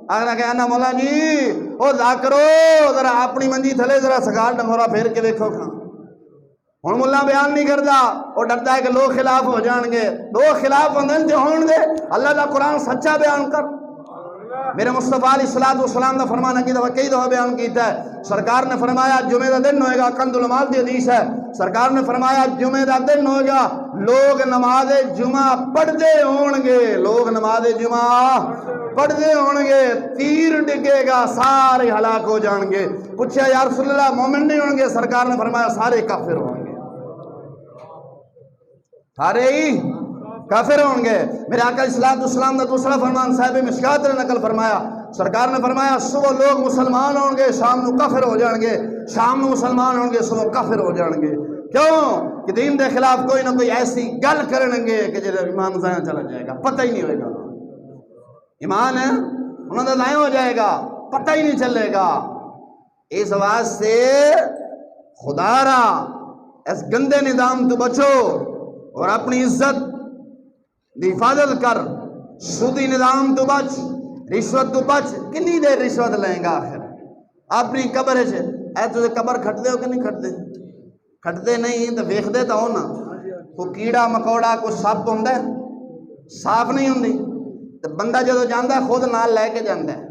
آخر کہ انا مولا جی او ذاکرو ذرا اپنی منجی تھلے ذرا سگار ڈنگورا پھیر کے دیکھو کھاں، ہن مولا بیان نہیں کرتا، وہ ڈرتا ہے کہ لوگ خلاف ہو جان گے، لوگ خلاف ہوندے تے ہون دے، اللہ دا قرآن سچا بیان کر۔ میرے مصطفیٰ علیہ السلام دا فرمان کی دفعہ کئی دفعہ بیان کیتا ہے، سرکار نے فرمایا جمعہ دا دن ہوئے گا، کنز المال دی حدیث ہے، سرکار نے فرمایا جمعہ دا دن ہوئے گا، لوگ نماز جمعہ پڑھتے ہون گے، لوگ نماز جمعہ پڑھتے ہون گے، تیر ڈگے گا سارے ہلاک ہو جان گے۔ پوچھا یا رسول اللہ مومن نہیں ہون گے؟ سرکار نے فرمایا سارے کافر ہوں گے، سارے ہی کافر ہوں گے۔ میرے آقا السلام دا دوسرا فرمان صاحب مشکات نے نقل فرمایا، سرکار نے فرمایا صبح لوگ مسلمان ہوں گے، شام نو کافر ہو جان گے، شام نو مسلمان ہوں گے، صبح کافر ہو جان گے۔ کیوں کہ دین دے خلاف کوئی نہ کوئی ایسی گل کریں گے کہ جب ایمان ضائع چلا جائے گا، پتہ ہی نہیں ہوئے گا، ایمان ہے انہوں نے ضائع ہو جائے گا، پتہ ہی نہیں چلے گا۔ اس واسطے خدا را اس گندے نظام تو بچو اور اپنی عزت دی حفاظت کر، سودی نظام تو بچ، رشوت تو بچ۔ کنی دیر رشوت لیں گا آخر اپنی قبر اے تجھے قبر کھٹتے ہو کہ نہیں کھٹتے؟ کھٹتے نہیں تو ویکھدے تو ہو نا، کوئی کیڑا مکوڑا کوئی سپ ہوندا ہے، صاف نہیں ہوندی تو بندہ جدو جاندا ہے خود نال لے کے جاندا ہے،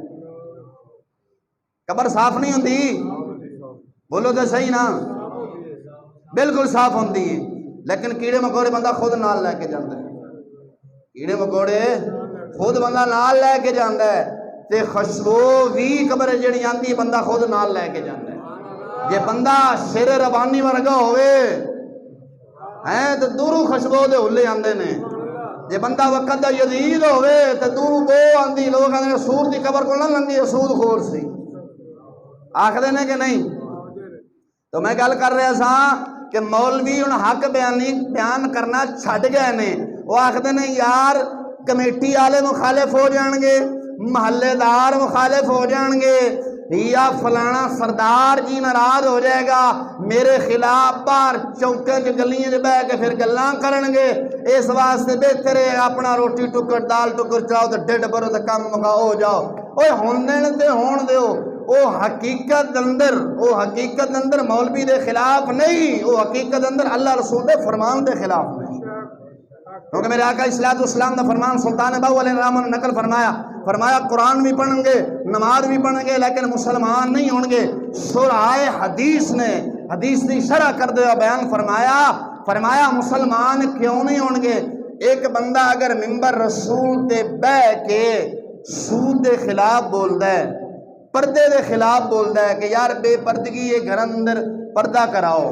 قبر صاف نہیں ہوندی، بولو تو صحیح نا، بالکل صاف ہوندی ہے، لیکن کیڑے مکوڑے بندہ خود نال لے کے جاندا ہے، کیڑے مکوڑے خود بندہ نال لے کے جاندا ہے، تے خوشبو بھی قبر جڑی آندی ہے بندہ خود نال لے کے جاندا ہے۔ جے بندہ شیر ربانی ورگا ہوئے ہیں تو دورو خوشبو دے ہلے آندے نے، جے بندہ وقت دا یزید ہوئے تو دورو بو آندی، لوگ آندے سور دی قبر کو نہ لنگی سود خور سی، آکھ دینے کہ نہیں؟ تو میں گل کر رہا سا کہ مولوی ان حق بیان کرنا چھڈ گئے نے، وہ آکھدے نے یار کمیٹی والے مخالف ہو جان گے، محلے دار مخالف ہو جان گے، یا فلانا سردار جی ناراض ہو جائے گا، میرے خلاف باہر چوکے کے گلیاں چ بہ کے پھر گلاں کرن گے، اس واسطے بہتر ہے اپنا روٹی ٹکر دال ٹکر چاؤ تو ڈڈ بھرو تو کم مکاؤ ہو جاؤ۔ اوے ہوندے نے تے ہون دیو، او حقیقت اندر مولوی دے خلاف نہیں، او حقیقت اندر اللہ رسول دے فرمان دے خلاف نہیں، کیونکہ میرے آقا صلی اسلام دا فرمان سلطان باو علیہ السلام نے نقل فرمایا قرآن بھی پڑھیں گے، نماز بھی پڑھیں گے، لیکن مسلمان نہیں ہوں گے۔ شرائع حدیث نے حدیث دی شرح کردے ہوئے بیان فرمایا مسلمان کیوں نہیں ہوں گے؟ ایک بندہ اگر ممبر رسول تے بہ کے سود دے خلاف بولدا ہے، پردے دے خلاف بولدا ہے کہ یار بے پردگی یہ گھر اندر پردہ کراؤ،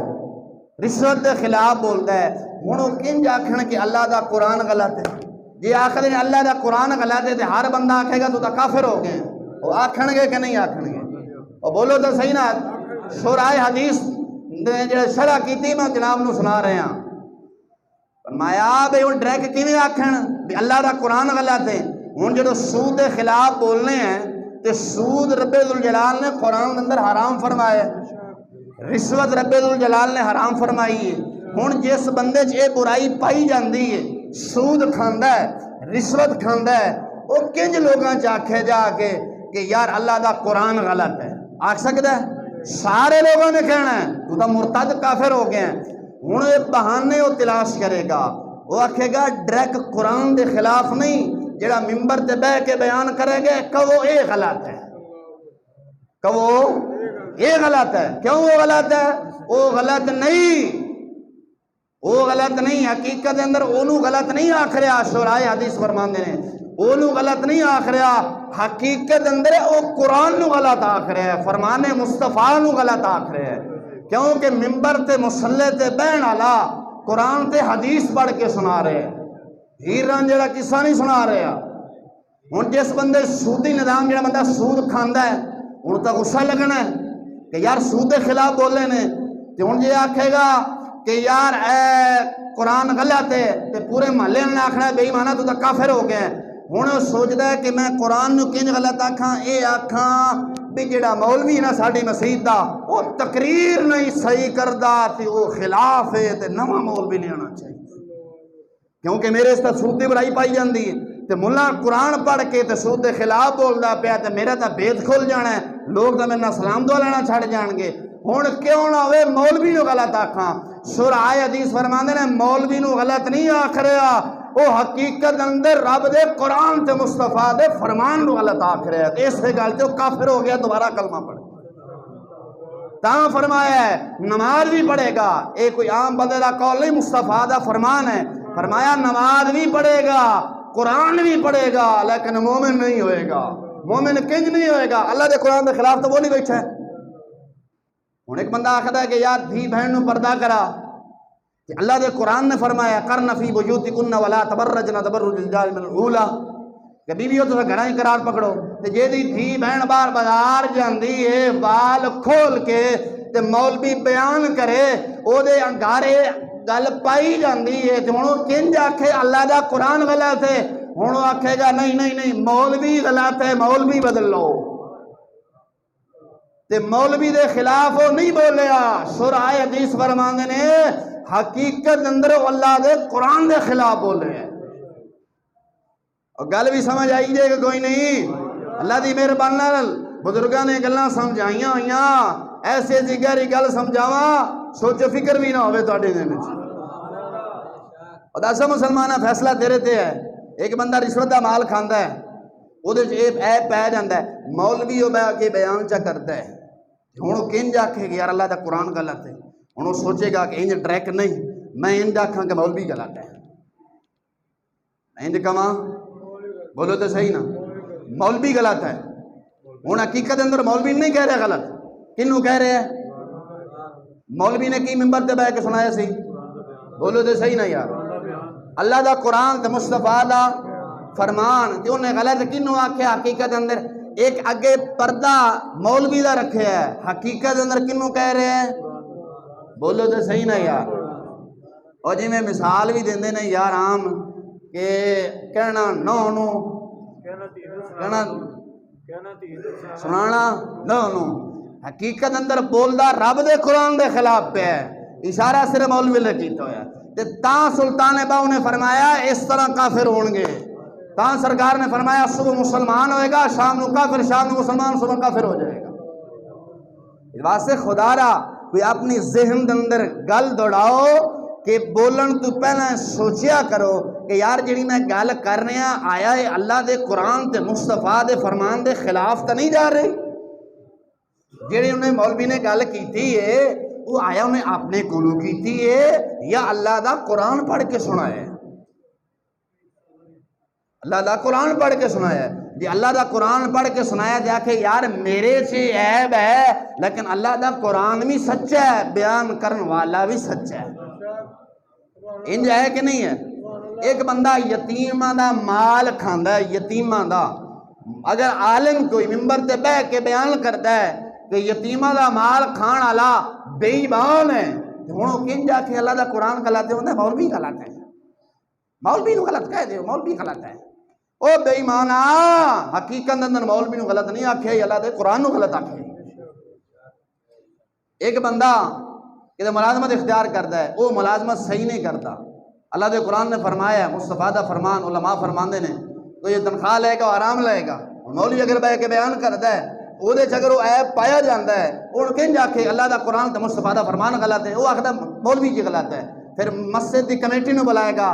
رشوت دے خلاف بولدا ہے، ہن وہ کنج آکھن کہ اللہ دا قرآن غلط ہے؟ جی آخر اللہ دا قرآن غلط ہے تو ہر بندہ آکھے گا تو کافر ہو گئے، وہ آکھن گے کہ نہیں آکھن گے؟ اور بولو تو صحیح نا۔ شرائع حدیث جو شرح کیتی میں جناب نو سنا رہے ہیں، فرمایا بھئی وہ ڈائریکٹ کیویں آکھن بھی اللہ دا قرآن غلط ہے؟ ہن جدو سود دے خلاف بولنے ہیں تو سود رب ذوالجلال نے قرآن اندر حرام فرمایا ہے، رشوت رب ذوالجلال نے حرام فرمائی ہے۔ ہن جس بندے چ یہ برائی پائی جاندی ہے، سود کھاندا ہے، رشوت کھاندا ہے، وہ کنج لوگاں چ آکھے جا کے کہ یار اللہ دا قرآن غلط ہے؟ آکھ سکتا ہے؟ سارے لوگوں نے کہنا ہے تو تا مرتد کافر ہو گئے ہیں۔ ہن یہ بہانے وہ تلاش کرے گا، وہ آکھے گا ڈائریکٹ قرآن دے خلاف نہیں، جڑا ممبر تے بہ کے بیان کرے گے کہو اے غلط ہے، کہو اے غلط ہے۔ کیوں وہ غلط ہے؟ وہ غلط نہیں، وہ غلط نہیں، حقیقت اندر اونو غلط نہیں آکھ رہا، شرائع حدیث فرماندے نے اونو غلط نہیں آکھ رہا، حقیقت اندر وہ قرآن نو غلط آکھ رہا ہے، فرمان مصطفیٰ نو غلط آکھ رہا ہے، کیونکہ ممبر تے مسلح تے بہن والا قرآن تے حدیث پڑھ کے سنا رہے ہیں، ہیر رانجھا قصہ نہیں سنا رہے ہیں۔ ہن جس بندے سودی نظام جڑا بندہ سود کھاندا ہے ہن تو غصہ لگنا ہے کہ یار سود دے خلاف بولے نے، تے ہن جے آکھے گا کہ یار اے قرآن غلط ہے تے پورے محلے نے آکھنا ہے بے ایمانہ تو کافر ہو گئے۔ ہن وہ سوچدا ہے کہ میں قرآن نو کنج غلط آکھاں، اے آکھاں بھی جڑا مولوی نا ساڈی مسجد دا وہ تقریر نہیں صحیح کردا تے وہ خلاف ہے تے نواں مولوی نہیں آنا چاہیے، کیونکہ میرے اس تے سود دی برائی پائی جاندی ہے تے ملا قرآن پڑھ کے تے سود دے خلاف بولدا پیا تے میرا تے بید کھل جانا ہے، لوگ تے میرے نال سلام دعا لینا چھڑ جان گے۔ ہن کیوں نہ ہوئے مولوی نو غلط آکھاں؟ شرائع حدیث فرماندے نے مولوی نو غلط نہیں آکھ رہا، وہ حقیقت اندر رب دے قرآن تے مصطفیٰ دے فرمان نو غلط آکھ رہا ہے، اس سے گل تے وہ کافر ہو گیا، دوبارہ کلمہ پڑھے۔ تاں فرمایا ہے نماز بھی پڑھے گا، ایک کوئی عام بندے دا قول نہیں، مصطفیٰ دا فرمان ہے، فرمایا نماز بھی پڑھے گا، قرآن بھی پڑھے گا، لیکن مومن نہیں ہوئے گا۔ مومن کنج نہیں ہوئے گا؟ اللہ دے قرآن دے خلاف تو وہ نہیں بیٹھا ہے۔ ہن ایک بندہ آکھدا ہے کہ یار دھی بہن نو پردہ کرا، کہ اللہ دے قرآن نے فرمایا قرن فی بیوتکن ولا تبرجن تبرج الجاہلیۃ الاولی، کہ بیویوں تو گھراں ہی قرار پکڑو، تے جے دی دھی بہن باہر بازار جاندی ہے بال کھول کے تے مولوی بیان کرے او دے انگارے گل پائی جاندی ہے، تے ہن وہ کنج آکھے اللہ دا قرآن غلط ہے؟ ہن وہ آکھے گا نہیں مولوی غلط ہے، مولوی بدل لو، تے مولوی دے خلاف وہ نہیں بولیا۔ شرائع حدیث فرماندے نے حقیقت اندر اللہ دے قرآن دے خلاف بولے ہیں، اور گل بھی سمجھ آئی جائے کہ کوئی نہیں؟ اللہ دی مہربانی نال بزرگاں نے گلاں سمجھائیاں ہوئیاں، ایسی ایسی گہری گل سمجھاواں سوچ و فکر بھی نہ ہوئے تواڈے دل وچ۔ اور دسو مسلمانہ فیصلہ تیرے تے ہے۔ ایک بندہ رشوت دا مال کھاندا ہے، ਉਹਦੇ ਚ ਇਹ ਐ ਪੈ ਜਾਂਦਾ ਹੈ، ਮੌਲਵੀ ਉਹ ਬਹਿ ਕੇ ਬਿਆਨ ਚਾ ਕਰਦਾ ਹੈ، ਹੁਣ ਉਹ ਕਿੰਜ ਆਖੇ ਕਿ ਯਾਰ ਅੱਲਾਹ ਦਾ ਕੁਰਾਨ ਗਲਤ ਹੈ। ਹੁਣ ਉਹ ਸੋਚੇਗਾ ਕਿ ਇੰਜ ਡਰੈਕ ਨਹੀਂ ਮੈਂ ਇੰਜ ਆਖਾਂ کہ مولوی غلط ہے، ਇੰਜ ਕਵਾਂ بولو تو صحیح نا مولوی غلط ہے۔ ہوں حقیقت اندر مولوی نہیں کہہ رہا غلط، کنوں کہہ رہے ہیں؟ مولوی نے کی ممبر تے بیٹھ کے سنایا سی؟ بولو تو صحیح نا یار، اللہ دا قرآن تے مصطفیٰ دا فرمان تے انہیں غلط کنوں آکھیا؟ حقیقت اندر ایک اگے پردہ مولوی دا رکھے ہے، حقیقت اندر کنوں کہہ رہے ہیں؟ بولو تو صحیح نا یار۔ اور جی میں مثال بھی دیندے نے یار عام کہ کہنا نو نو کہنا سنانا نو نو، حقیقت اندر بولدا رب دے قرآن دے خلاف پہ ہے، اشارہ صرف مولوی نے کیتا ہویا تے تاں سلطان باؤ نے فرمایا اس طرح کافر ہون گے، تاں سرکار نے فرمایا صبح مسلمان ہوئے گا شام نو کافر، شام نو مسلمان صبح کافر ہو جائے گا۔ اس واسطے خدا را کوئی اپنی ذہن دے اندر گل دوڑاؤ کہ بولن تو پہلے سوچیا کرو کہ یار جڑی میں گل کر رہا آیا ہے اللہ دے قرآن تے مصطفیٰ دے فرمان دے خلاف تو نہیں جا رہی؟ جڑی انہیں مولوی نے گل کیتی ہے وہ آیا انہیں اپنے کولو کیتی ہے یا اللہ دا قرآن پڑھ کے سنایا ہے؟ اللہ دا قرآن پڑھ کے سنایا ہے۔ جی اللہ دا قرآن پڑھ کے سنایا جا کے یار میرے سے عیب ہے لیکن اللہ دا قرآن بھی سچا ہے، بیان کرن والا بھی سچا ہے، انج ہے کہ نہیں ہے؟ ایک بندہ یتیماں دا مال کھاندا ہے، یتیماں دا، اگر عالم کوئی ممبر تے بیٹھ کے بیان کرتا ہے کہ یتیماں دا مال کھان والا بے ایمان ہے، ہن کہیں جا کے اللہ دا قرآن غلط ہے، مولوی غلط ہے، مولوی نو غلط کہہ دیو مولوی غلط ہے، او بے ایمانا حقیقت اندر مولوی نو غلط نہیں آکھے، اللہ دے قرآن نو غلط آکھے۔ ایک بندہ کہ ملازمت اختیار کرتا ہے وہ ملازمت صحیح نہیں کرتا، اللہ دے قرآن نے فرمایا ہے، مصطفیٰ دا فرمان علماء فرماندے نے تو یہ تنخواہ لے گا آرام لے گا۔ مولوی اگر بیٹھ کے بیان کرتا ہے وہ اگر وہ عیب پایا جاتا ہے وہ کہیں جا کے اللہ دا قرآن تے مصطفیٰ دا فرمان غلط ہے، وہ آخر مولوی جی غلط ہے، پھر مسجد دی کمیٹی نو بلائے گا،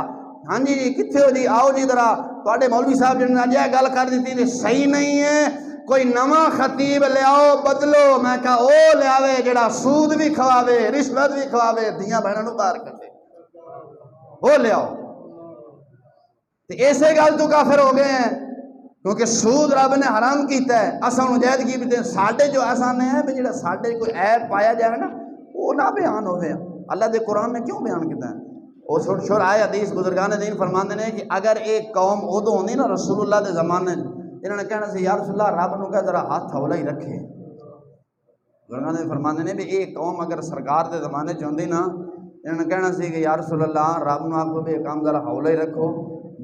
ہاں جی کتنے ہو جی آؤ جی ذرا تواڈے مولوی صاحب جن نے گل کر دیتی تے صحیح نہیں ہے، کوئی نواں خطیب لے آؤ بدلو، میں کہا او لے آوے جڑا سود بھی کھواوے رشوت بھی کھواوے دیاں بہنوں نو باہر کڈے، وہ لے آؤ۔ تے ایسے گل تو کافر ہو گئے ہیں کیونکہ سود رب نے حرام کیتا ہے، اساں مجاہدگی بھی تے ساڈے جو آسان ہے بھی جڑا ساڈے کوئی عیب پایا جائے نا وہ نہ بیان ہوئے، اللہ دے قرآن نے کیوں بیان کیتا ہے؟ وہ چھوٹ چھوٹ آئے حدیث بزرگان دین فرماندے نے کہ اگر ایک قوم ادو ہوندی نا رسول اللہ دے زمانے انہوں نے کہنا سی یا رسول اللہ رب نو کہ ذرا ہاتھ ہولا ہی رکھے، بزرگان دین فرماندے نے بھی ایک قوم اگر سرکار دے زمانے چ ہوندی نا انہوں نے کہنا سی کہ یا رسول اللہ رب نو آکھو بھی کام ذرا ہولا ہی رکھو،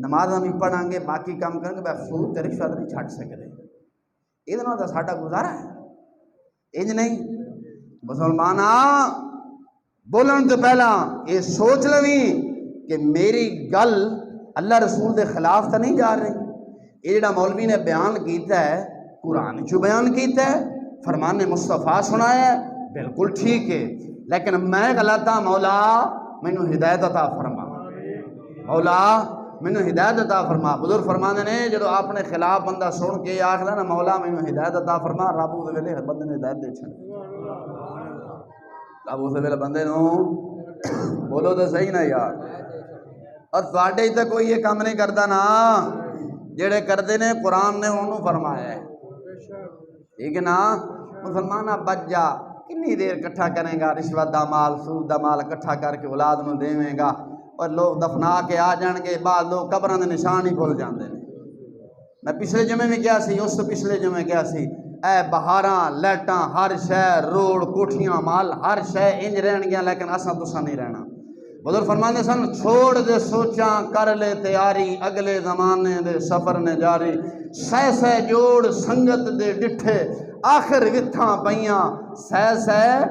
نماز بھی پڑھاں گے باقی کام کریں گے، بس سود تے رشوت نہیں چھڈ سکدے، یہ نال تے ساڈا گزارا ہے، انج نہیں۔ مسلمانا بولن تو پہلا یہ سوچ لویں کہ میری گل اللہ رسول دے خلاف تو نہیں جا رہی، یہ جڑا مولوی نے بیان کیتا ہے قرآن چو بیان کیتا ہے، فرمان مصطفیٰ سنایا ہے، بالکل ٹھیک ہے، لیکن میں غلط ہاں، مولا مینوں ہدایت عطا فرما، مولا مینوں ہدایت عطا فرما۔ بزرگ فرماندے نے جدو اپنے خلاف بندہ سن کے آکھدا نا مولا مینوں ہدایت عطا فرما، رب اس ویلے بندے نوں ہدایت دے چھڑ، رب اس ویلے بندے نوں بولو تو صحیح نا یار۔ اور تواڈے تے کوئی یہ کام نہیں کردا نا جڑے کردے نے قرآن نے انہوں فرمایا ہے، ٹھیک ہے نا؟ مسلمانہ بچ جا، کنی دیر کٹھا کریں گا رشوت دا مال سود دا مال کٹھا کر کے اولاد نو دیویں گا، اور لوگ دفنا کے آ جان گے بعد لوگ قبراں دے نشان ہی بھول جاندے نے۔ میں پچھلے جمعے میں کیا سی اس تو پچھلے جمعے کیا سی، اے بہاراں لائٹاں ہر شے روڈ کوٹھیاں مال ہر شے انج رہن گیا لیکن اساں تساں نہیں رہنا۔ بزرگ فرماندے سن چھوڑ دے سوچاں کر لے تیاری اگلے زمانے دے سفر نے جاری، سہ سہ جوڑ سنگت دے ڈٹھے آخر وتھاں پئیاں، سہ سہ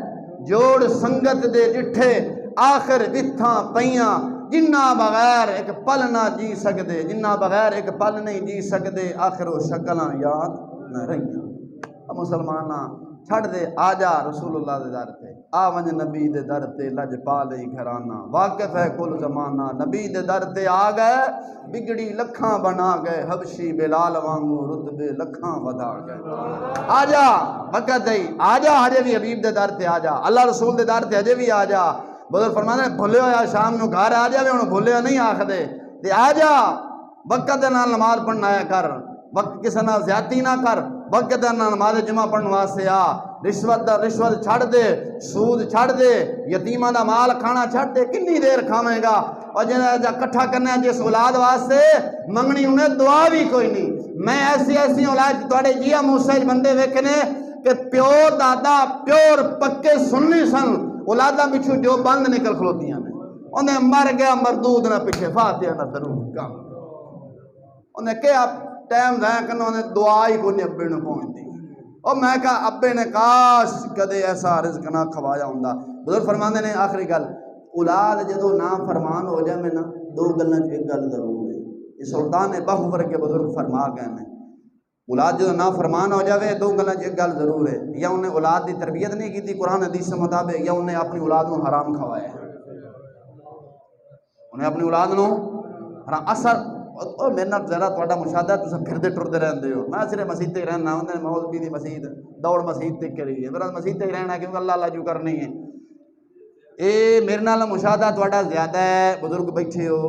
جوڑ سنگت دے ڈٹھے آخر وتھاں پئیاں، جنہ بغیر ایک پل نہ جی سکدے، جنہ بغیر ایک پل نہیں جی سکدے، آخر وہ شکلاں یاد نہ رہیاں۔ مسلمانہ چھڑ دے، آ جا رسول اللہ دے در تے، آ ونج نبی دے در تے، لج پا لئی گھرانہ، واقف ہے کل زمانہ، نبی دے در تے آ گئے، بگڑی لکھاں بنا گئے، حبشی بلال وانگو رتبے لکھاں ودا گئے۔ آ جا وقت ہے، آ جا ہجے بھی حبیب دے در تے آ جا، اللہ رسول دے در تے ہجے بھی آ جا۔ بزرگ فرماندے نے بھلے ہویا شام نو گھر آ جاوے، ہن بھلے نہیں آکھدے، تے آ جا وقت دے نال نماز پڑھنا آیا کر، وقت کسے نال زیادتی نہ کر، وقت دے نال نماز جمعہ پڑھن واسطے آ، رشوت چھڑ دے، سود چھڑ دے، یتیماں دا مال کھانا چھڑ دے، کنی دیر کھاویں گا؟ اور جا کٹھا کرنا جس اولاد واسطے منگنی انہیں دعا بھی کوئی نہیں۔ میں ایسی اولاد تواڈے جیا موسیج بندے ویکھنے کہ پیو دادا پیور پکے سنی سن، اولاداں پچھو جو بند نکل کھلوتیاں نے، انہیں مر گیا مردود نہ پیچھے فاتحہ نہ درود کام، انہیں کیا ٹائم ضائع کرنا، انہیں دعا ہی کوئی ابے نو پہنچ دی۔ اور میں کہا ابے نے کاش کدے ایسا رزق نہ کھوایا ہوندا۔ بزرگ فرماندے نے آخری گل، اولاد جدو نا فرمان ہو جائے نا، دو گلاں ایک گل ضرور ہے، یہ سلطان بہو ورگے بزرگ فرما گئے ہیں، اولاد جدو نا فرمان ہو جائے دو گلاں ایک گل ضرور ہے، یا انہیں اولاد دی تربیت نہیں کی تھی قرآن حدیث سے مطابق، یا انہیں اپنی اولاد نو حرام کھوایا ہے، انہیں اپنی اولاد نو حرام اثر۔ اور میرے نال ذرا تہاڈا مشاہدہ تساں پھردے ٹردے رہندے ہو، میں صرف مسجد تے رہنا، انہیں مولوی دی مسجد دوڑ مسجد تے کری ہے، میرا مسجد تے رہنا کیونکہ اللہ اللہ جو کرنی ہے۔ اے میرے نال مشاہدہ تہاڈا زیادہ ہے، بزرگ بیٹھے ہو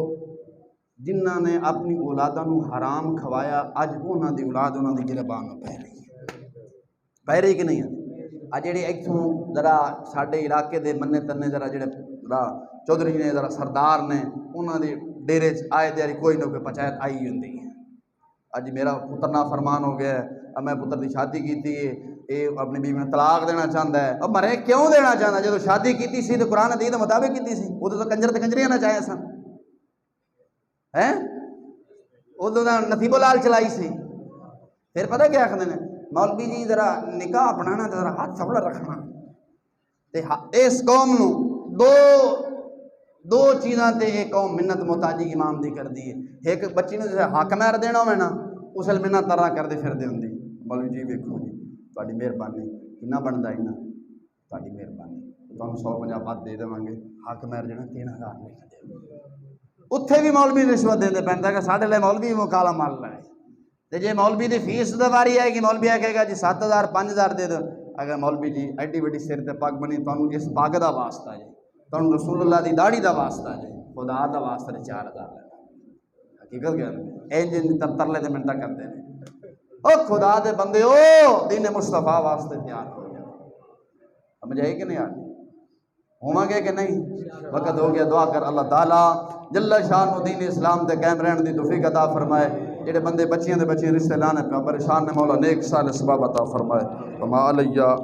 جنہاں نے اپنی اولاداں نو حرام کھوایا، اج انہاں دی اولاد انہاں دی گربان پہ رہی کہ نہیں ہے؟ آ جڑے ایتھوں ذرا ساڈے علاقے دے مننے تنے ذرا جڑے ذرا چودھری نے ذرا سردار نے، انہاں دی ڈیرے آئے دیاری کوئی نہ کوئی پنچایت آئی ہوندی ہے۔ اج میرا پتر نا فرمان ہو گیا ہے، اب میں پتر دی شادی کیتی ہے، اے اپنی بیوی میں طلاق دینا چاہتا ہے، اب مرے کیوں دینا چاہتا؟ جدو شادی کیتی سی تو قرآن حدیث دے مطابق کیتی سی، ادو تو کنجر تے کنجریاں نہ چاہے سن، ہیں ادو تو نصیب لال چلائی سی۔ پھر پتہ کیا آخر نے، مولوی جی ذرا نکاح اپنانا ذرا ہاتھ سوڑا رکھنا، اس قوم نو دو چیزاں تے ایک قوم منت محتاجی امام دی کر دی ہے، ایک بچی نے جیسے حق مہر دینا ہوئے نا اس لیے منت طرح کر دے پھر دے ہوں دی، مولوی جی ویکھو جی تہاڈی مہربانی کنا بندا ہے نا، تہاڈی مہربانی تانوں 150 بات دے دیواں گے، حق مہر جڑا 3000 لکھ دے۔ اتھے بھی مولوی رشوت دیندے پیندا کہ ساڈے لے مولوی مکالا مال لے، تے جے مولوی دی فیس دی واری آئے گی مولوی کہے گا جی 7000 5000 دے دو، اگر مولوی جی ایڈی وڈی سر تے پگ بنی تانوں اس پگ دا واسطہ ہے، تانوں رسول اللہ دی داڑھی دا واسطہ ہے، خدا دا واسطہ 4000 لے، حقیقت کیا ہے انج ترلے دے منٹا کرتے ہیں۔ او خدا دے بندے او دین مصطفیٰ واسطے تیار ہو جاؤ، سمجھ آئی کہ نہیں آ ہوواں گے کہ نہیں؟ وقت ہو گیا، دعا کر اللہ تعالیٰ جل شان دین اسلام تے قائم رہن دی توفیق عطا فرمائے، جڑے بندے بچیاں دے بچے رشتے لانے پہ پریشان نے مولا نیک سال اسباب عطا فرمائے۔ وما علیہ